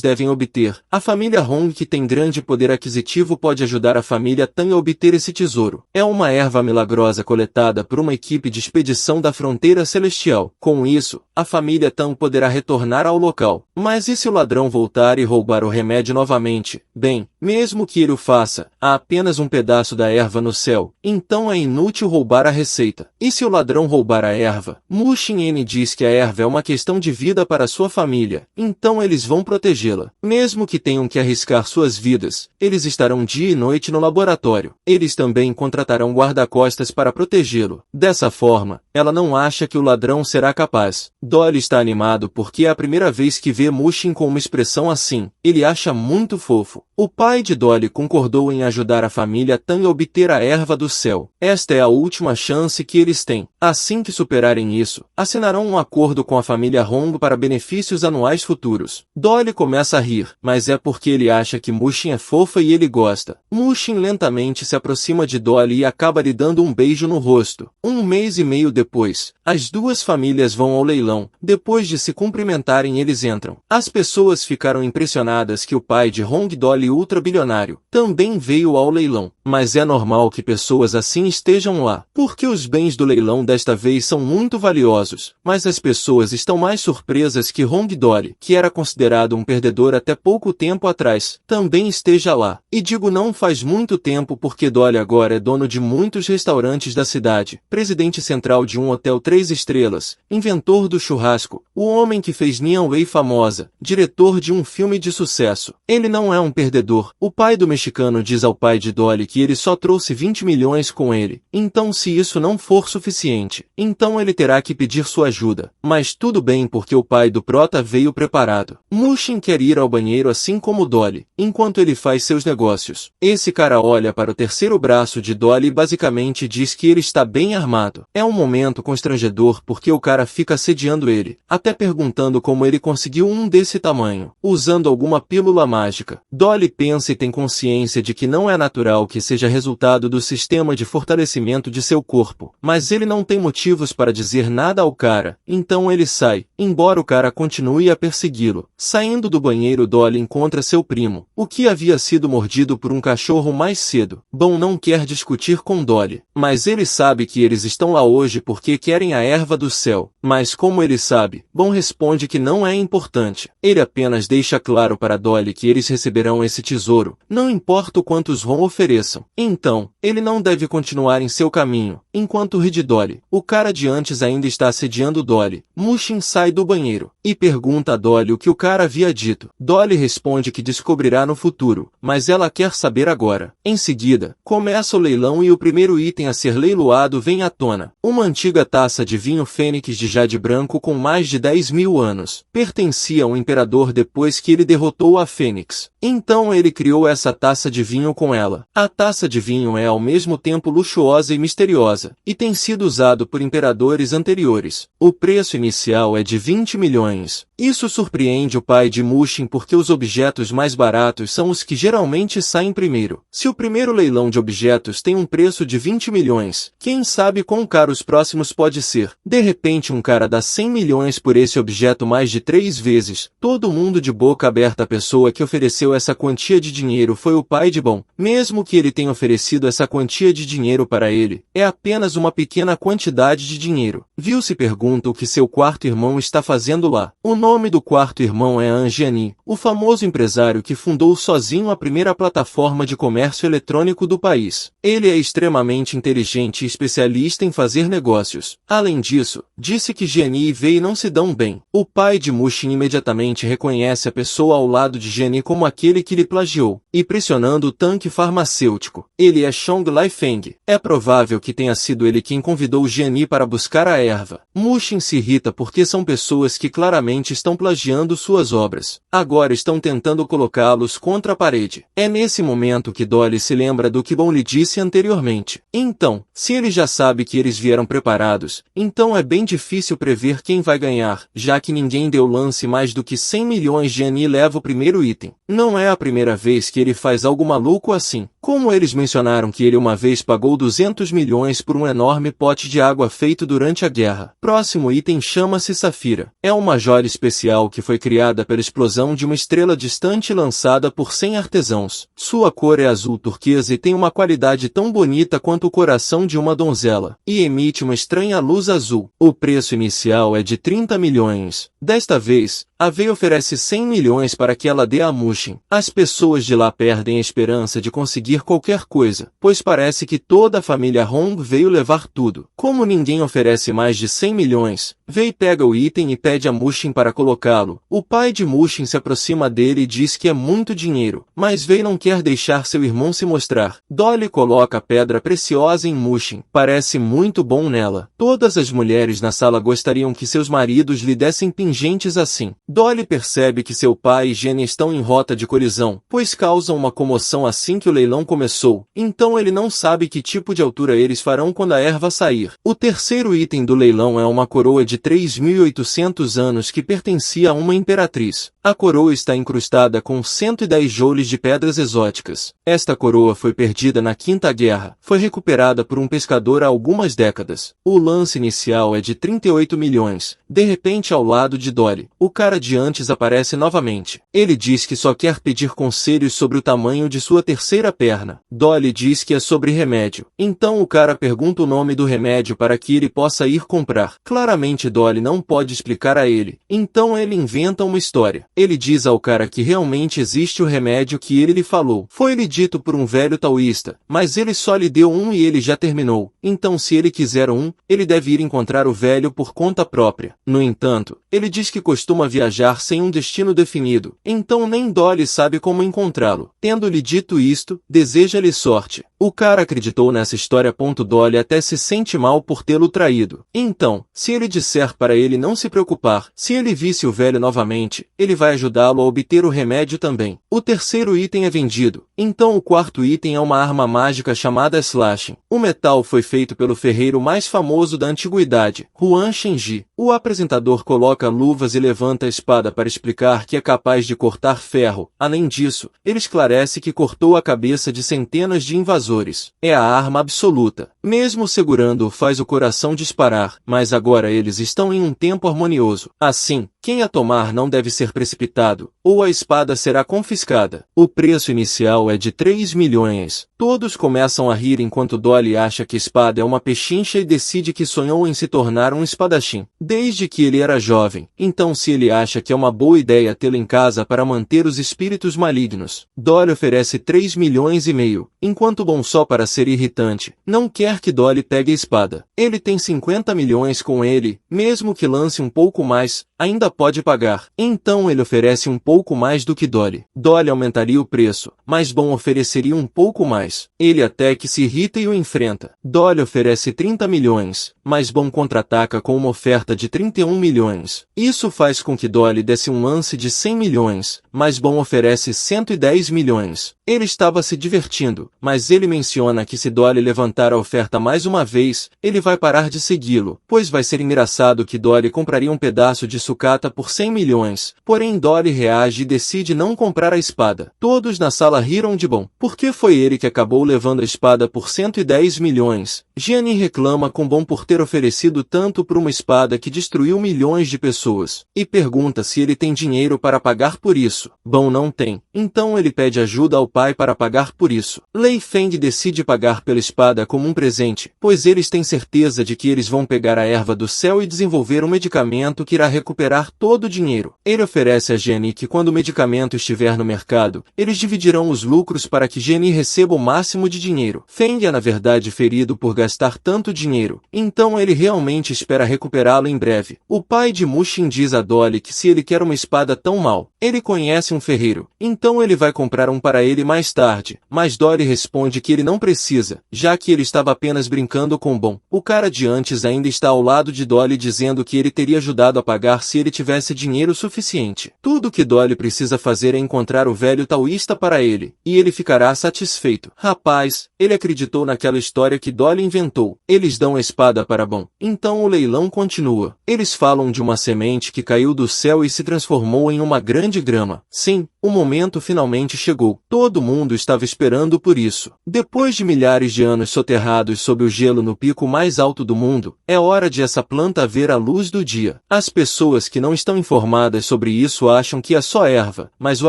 devem obter. A família Hong, que tem grande poder aquisitivo, pode ajudar a família Tang a obter esse tesouro. É uma erva milagrosa coletada por uma equipe de expedição da fronteira celestial. Com isso, a família Tang poderá retornar ao local. Mas e se o ladrão voltar e roubar o remédio novamente? Bem, mesmo que ele o faça, há apenas um pedaço da erva no céu, então é inútil roubar a receita. E se o ladrão roubar a erva? Mushin N diz que a erva é uma questão de vida para sua família, então eles vão protegê-la. Mesmo que tenham que arriscar suas vidas, eles estarão dia e noite no laboratório. Eles também contratarão guarda-costas para protegê-lo. Dessa forma, ela não acha que o ladrão será capaz. Dolly está animado porque é a primeira vez que vê Mushin com uma expressão assim. Ele acha muito fofo. O pai de Dolly concordou em ajudar a família Tang a obter a erva do céu. Esta é a última chance que eles têm. Assim que superarem isso, assinarão um acordo com a família Hong para benefícios anuais futuros. Dolly começa a rir, mas é porque ele acha que Mushin é fofa e ele gosta. Mushin lentamente se aproxima de Dolly e acaba lhe dando um beijo no rosto. Um mês e meio depois, as duas famílias vão ao leilão. Depois de se cumprimentarem, eles entram. As pessoas ficaram impressionadas que o pai de Hong Dolly, ultrabilionário, também veio ao leilão. Mas é normal que pessoas assim estejam lá, porque os bens do leilão desta vez são muito valiosos. Mas as pessoas estão mais surpresas que Hong Dolly, que era considerado um perdedor até pouco tempo atrás, também esteja lá. E digo não faz muito tempo porque Dolly agora é dono de muitos restaurantes da cidade, presidente central de um hotel 3 estrelas, inventor do churrasco, o homem que fez Nian Wei famosa, diretor de um filme de sucesso. Ele não é um perdedor. O pai do mexicano diz ao pai de Dolly que ele só trouxe 20 milhões com ele. Então se isso não for suficiente, então ele terá que pedir sua ajuda. Mas tudo bem porque o pai do prota veio preparado. Mushin quer ir ao banheiro assim como Dolly, enquanto ele faz seus negócios. Esse cara olha para o terceiro braço de Dolly e basicamente diz que ele está bem armado. É um momento constrangedor porque o cara fica assediando ele, até perguntando como ele conseguiu um desse tamanho, usando alguma pílula mágica. Dolly pensa e tem consciência de que não é natural que seja resultado do sistema de fortalecimento de seu corpo, mas ele não tem motivos para dizer nada ao cara, então ele sai, embora o cara continue a persegui-lo. Saindo do banheiro, Dolly encontra seu primo, o que havia sido mordido por um cachorro mais cedo. Bom não quer discutir com Dolly, mas ele sabe que eles estão lá hoje porque querem a erva do céu. Mas como ele sabe, Bom responde que não é importante. Ele apenas deixa claro para Dolly que eles receberão esse tesouro, não importa o quanto Ron ofereça. conversam. Então, ele não deve continuar em seu caminho, enquanto ri de Dolly. O cara de antes ainda está assediando Dolly. Mushin sai do banheiro e pergunta a Dolly o que o cara havia dito. Dolly responde que descobrirá no futuro, mas ela quer saber agora. Em seguida, começa o leilão e o primeiro item a ser leiloado vem à tona. Uma antiga taça de vinho fênix de jade branco com mais de 10.000 anos. Pertencia ao imperador depois que ele derrotou a Fênix. Então ele criou essa taça de vinho com ela. A taça de vinho é ao mesmo tempo luxuosa e misteriosa, e tem sido usado por imperadores anteriores. O preço inicial é de 20 milhões. Isso surpreende o pai de Mushin porque os objetos mais baratos são os que geralmente saem primeiro. Se o primeiro leilão de objetos tem um preço de 20 milhões, quem sabe quão caro os próximos pode ser. De repente um cara dá 100 milhões por esse objeto mais de 3 vezes. Todo mundo de boca aberta. A pessoa que ofereceu essa quantia de dinheiro foi o pai de Bom. Mesmo que ele tenha oferecido essa quantia de dinheiro para ele, é apenas uma pequena quantidade de dinheiro. Viu se pergunta o que seu quarto irmão está fazendo lá. O nome do quarto irmão é Angiani, o famoso empresário que fundou sozinho a primeira plataforma de comércio eletrônico do país. Ele é extremamente inteligente e especialista em fazer negócios. Além disso, disse que Gianni e Wei não se dão bem. O pai de Mushin imediatamente reconhece a pessoa ao lado de Gianni como aquele que lhe plagiou, e pressionando o tanque farmacêutico. Ele é Chong Laifeng. É provável que tenha sido ele quem convidou Gianni para buscar a erva. Mushin se irrita porque são pessoas que claramente estão plagiando suas obras. Agora estão tentando colocá-los contra a parede. É nesse momento que Dolly se lembra do que Bom lhe disse anteriormente. Então, se ele já sabe que eles vieram preparados, então é bem difícil prever quem vai ganhar, já que ninguém deu lance mais do que 100 milhões. Gianni leva o primeiro item. Não é a primeira vez que ele faz algo maluco assim. Como eles mencionaram que ele uma vez pagou 200 milhões por um enorme pote de água feito durante a guerra. Próximo item chama-se Safira. É uma joia especial que foi criada pela explosão de uma estrela distante lançada por 100 artesãos. Sua cor é azul turquesa e tem uma qualidade tão bonita quanto o coração de uma donzela, e emite uma estranha luz azul. O preço inicial é de 30 milhões. Desta vez, a Wei oferece 100 milhões para que ela dê a Mushin. As pessoas de lá perdem a esperança de conseguir qualquer coisa, pois parece que toda a família Hong veio levar tudo. Como ninguém oferece mais de 100 milhões, Wei pega o item e pede a Mushin para colocá-lo. O pai de Mushin se aproxima dele e diz que é muito dinheiro, mas Wei não quer deixar seu irmão se mostrar. Dolly coloca a pedra preciosa em Mushin. Parece muito bom nela. Todas as mulheres na sala gostariam que seus maridos lhe dessem pingentes assim. Dolly percebe que seu pai e Jenny estão em rota de colisão, pois causam uma comoção assim que o leilão começou. Então ele não sabe que tipo de altura eles farão quando a erva sair. O terceiro item do leilão é uma coroa de 3.800 anos que pertencia a uma imperatriz. A coroa está incrustada com 110 joules de pedras exóticas. Esta coroa foi perdida na Quinta Guerra. Foi recuperada por um pescador há algumas décadas. O lance inicial é de 38 milhões. De repente, ao lado de Dolly, o cara de antes aparece novamente. Ele diz que só quer pedir conselhos sobre o tamanho de sua terceira perna. Dolly diz que é sobre remédio. Então o cara pergunta o nome do remédio para que ele possa ir comprar. Claramente Dolly não pode explicar a ele. Então ele inventa uma história. Ele diz ao cara que realmente existe o remédio que ele lhe falou. Foi-lhe dito por um velho taoísta, mas ele só lhe deu um e ele já terminou. Então se ele quiser um, ele deve ir encontrar o velho por conta própria. No entanto, ele diz que costuma viajar sem um destino definido, então nem Dolly sabe como encontrá-lo. Tendo-lhe dito isto, deseja-lhe sorte. O cara acreditou nessa história. Dolly até se sente mal por tê-lo traído. Então, se ele disser para ele não se preocupar, se ele visse o velho novamente, ele vai ajudá-lo a obter o remédio também. O terceiro item é vendido. Então o quarto item é uma arma mágica chamada Slashing. O metal foi feito pelo ferreiro mais famoso da antiguidade, Huan Shenji. O apresentador coloca luvas e levanta a espada para explicar que é capaz de cortar ferro. Além disso, ele esclarece que cortou a cabeça de centenas de invasores. É a arma absoluta. Mesmo segurando-o faz o coração disparar, mas agora eles estão em um tempo harmonioso. Assim, quem a tomar não deve ser precipitado, ou a espada será confiscada. O preço inicial é de 3 milhões. Todos começam a rir enquanto Dolly acha que a espada é uma pechincha e decide que sonhou em se tornar um espadachim desde que ele era jovem. Então se ele acha acha que é uma boa ideia tê-lo em casa para manter os espíritos malignos. Dolly oferece 3 milhões e meio, enquanto Bom, só para ser irritante, não quer que Dolly pegue a espada. Ele tem 50 milhões com ele, mesmo que lance um pouco mais, ainda pode pagar. Então ele oferece um pouco mais do que Dolly. Dolly aumentaria o preço, mas Bom ofereceria um pouco mais. Ele até que se irrita e o enfrenta. Dolly oferece 30 milhões, mas Bom contra-ataca com uma oferta de 31 milhões. Isso faz com que Dolly desse um lance de 100 milhões, mas Bom oferece 110 milhões. Ele estava se divertindo, mas ele menciona que se Dolly levantar a oferta mais uma vez, ele vai parar de segui-lo, pois vai ser engraçado que Dolly compraria um pedaço de sucata por 100 milhões. Porém Dolly reage e decide não comprar a espada. Todos na sala riram de Bom, porque foi ele que acabou levando a espada por 110 milhões. Gianni reclama com Bom por ter oferecido tanto por uma espada que destruiu milhões de pessoas, e pergunta se ele tem dinheiro para pagar por isso. Bom não tem, então ele pede ajuda ao pai para pagar por isso. Lei Feng decide pagar pela espada como um presente, pois eles têm certeza de que eles vão pegar a erva do céu e desenvolver um medicamento que irá recuperar todo o dinheiro. Ele oferece a Gianni que quando o medicamento estiver no mercado, eles dividirão os lucros para que Gianni receba o máximo de dinheiro. Feng é na verdade ferido por gastar tanto dinheiro, então ele realmente espera recuperá-lo em breve. O pai de Mushin diz a Dolly que se ele quer uma espada tão mal, ele conhece um ferreiro, então ele vai comprar um para ele mais tarde, mas Dolly responde que ele não precisa, já que ele estava apenas brincando com Bom. O cara de antes ainda está ao lado de Dolly dizendo que ele teria ajudado a pagar se ele tivesse dinheiro suficiente. Tudo que Dolly precisa fazer é encontrar o velho taoísta para ele, e ele ficará satisfeito. Rapaz, ele acreditou naquela história que Dolly inventou. Eles dão a espada para Bom. Então o leilão continua. Eles falam de uma semente que caiu do céu e se transformou em uma grande grama. Sim, o momento finalmente chegou. Todo mundo estava esperando por isso. Depois de milhares de anos soterrados sob o gelo no pico mais alto do mundo, é hora de essa planta ver a luz do dia. As pessoas que não estão informadas sobre isso acham que é só erva, mas o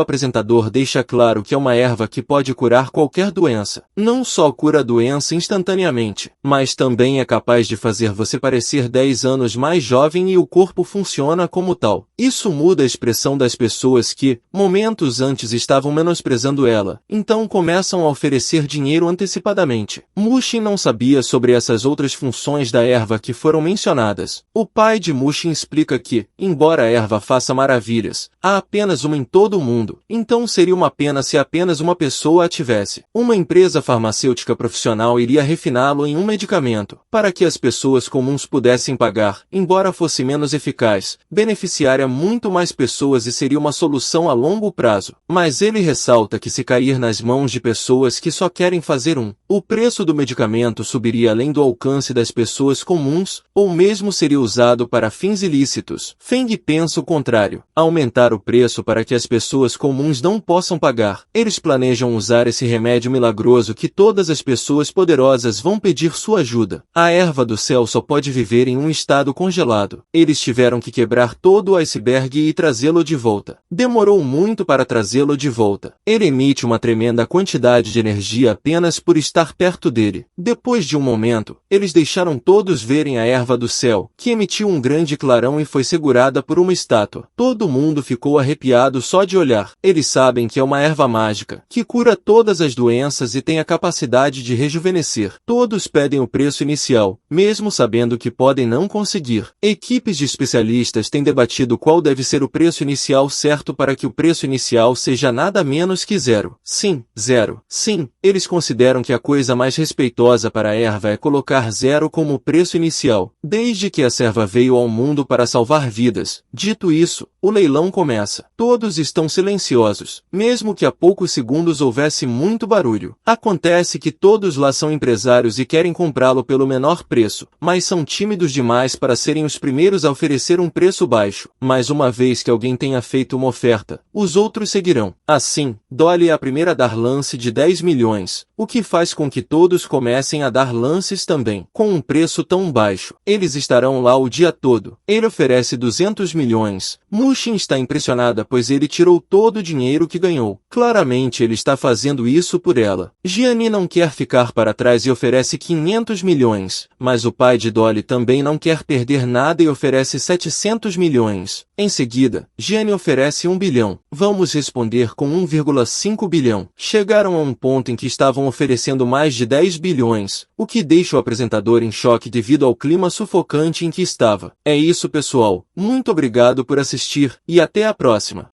apresentador deixa claro que é uma erva que pode curar qualquer doença. Não só cura a doença instantaneamente, mas também é capaz de fazer você parecer 10 anos mais jovem e o corpo funciona como tal. Isso muda a expressão das pessoas que, momentos antes estavam menosprezando ela, então começam a oferecer dinheiro antecipadamente. Mushin não sabia sobre essas outras funções da erva que foram mencionadas. O pai de Mushin explica que, embora a erva faça maravilhas, há apenas uma em todo o mundo, então seria uma pena se apenas uma pessoa a tivesse. Uma empresa farmacêutica profissional iria refiná-lo em um medicamento, para que as pessoas comuns pudessem pagar, embora fosse menos eficaz, beneficiaria muito mais pessoas e seria uma solução a longo prazo. Mas ele ressalta que se cair nas mãos de pessoas que só querem fazer o preço do medicamento subiria além do alcance das pessoas comuns, ou mesmo seria usado para fins ilícitos. Feng pensa o contrário, aumentar o preço para que as pessoas comuns não possam pagar. Eles planejam usar esse remédio milagroso que todas as pessoas poderosas vão pedir sua ajuda. A erva do céu só pode viver em um estado congelado. Eles tiveram que quebrar todo o iceberg e trazê-lo de volta. Demorou muito para trazê-lo de volta. Ele emite uma tremenda quantidade de energia apenas por estar perto dele. Depois de um momento, eles deixaram todos verem a erva do céu, que emitiu um grande clarão e foi segurada por uma estátua. Todo mundo ficou arrepiado só de olhar. Eles sabem que é uma erva mágica, que cura todas as doenças e tem a capacidade de rejuvenescer. Todos pedem o preço inicial, mesmo sabendo que podem não conseguir. Equipes de especialistas têm debatido qual deve ser o preço inicial certo para que o preço inicial seja nada menos que zero. Sim, zero. Sim, eles consideram que a coisa mais respeitosa para a erva é colocar zero como preço inicial, desde que essa erva veio ao mundo para salvar vidas. Dito isso, o leilão começa. Todos estão silenciosos, mesmo que há poucos segundos houvesse muito barulho. Acontece que todos lá são empresários e querem comprá-lo pelo menor preço, mas são tímidos demais para serem os primeiros a oferecer um preço baixo. Mas uma vez que alguém tenha feito uma oferta, os outros seguirão. Assim, Dolly é a primeira a dar lance de 10 milhões, o que faz com que todos comecem a dar lances também. também. Com um preço tão baixo, eles estarão lá o dia todo. Ele oferece 200 milhões. Mushin está impressionada pois ele tirou todo o dinheiro que ganhou. Claramente ele está fazendo isso por ela. Gianni não quer ficar para trás e oferece 500 milhões. Mas o pai de Dolly também não quer perder nada e oferece 700 milhões. Em seguida, Gianni oferece 1 bilhão. Vamos responder com 1,5 bilhão. Chegaram a um ponto em que estavam oferecendo mais de 10 bilhões, o que deixa o apresentador em choque devido ao clima sufocante em que estava. É isso, pessoal. Muito obrigado por assistir e até a próxima.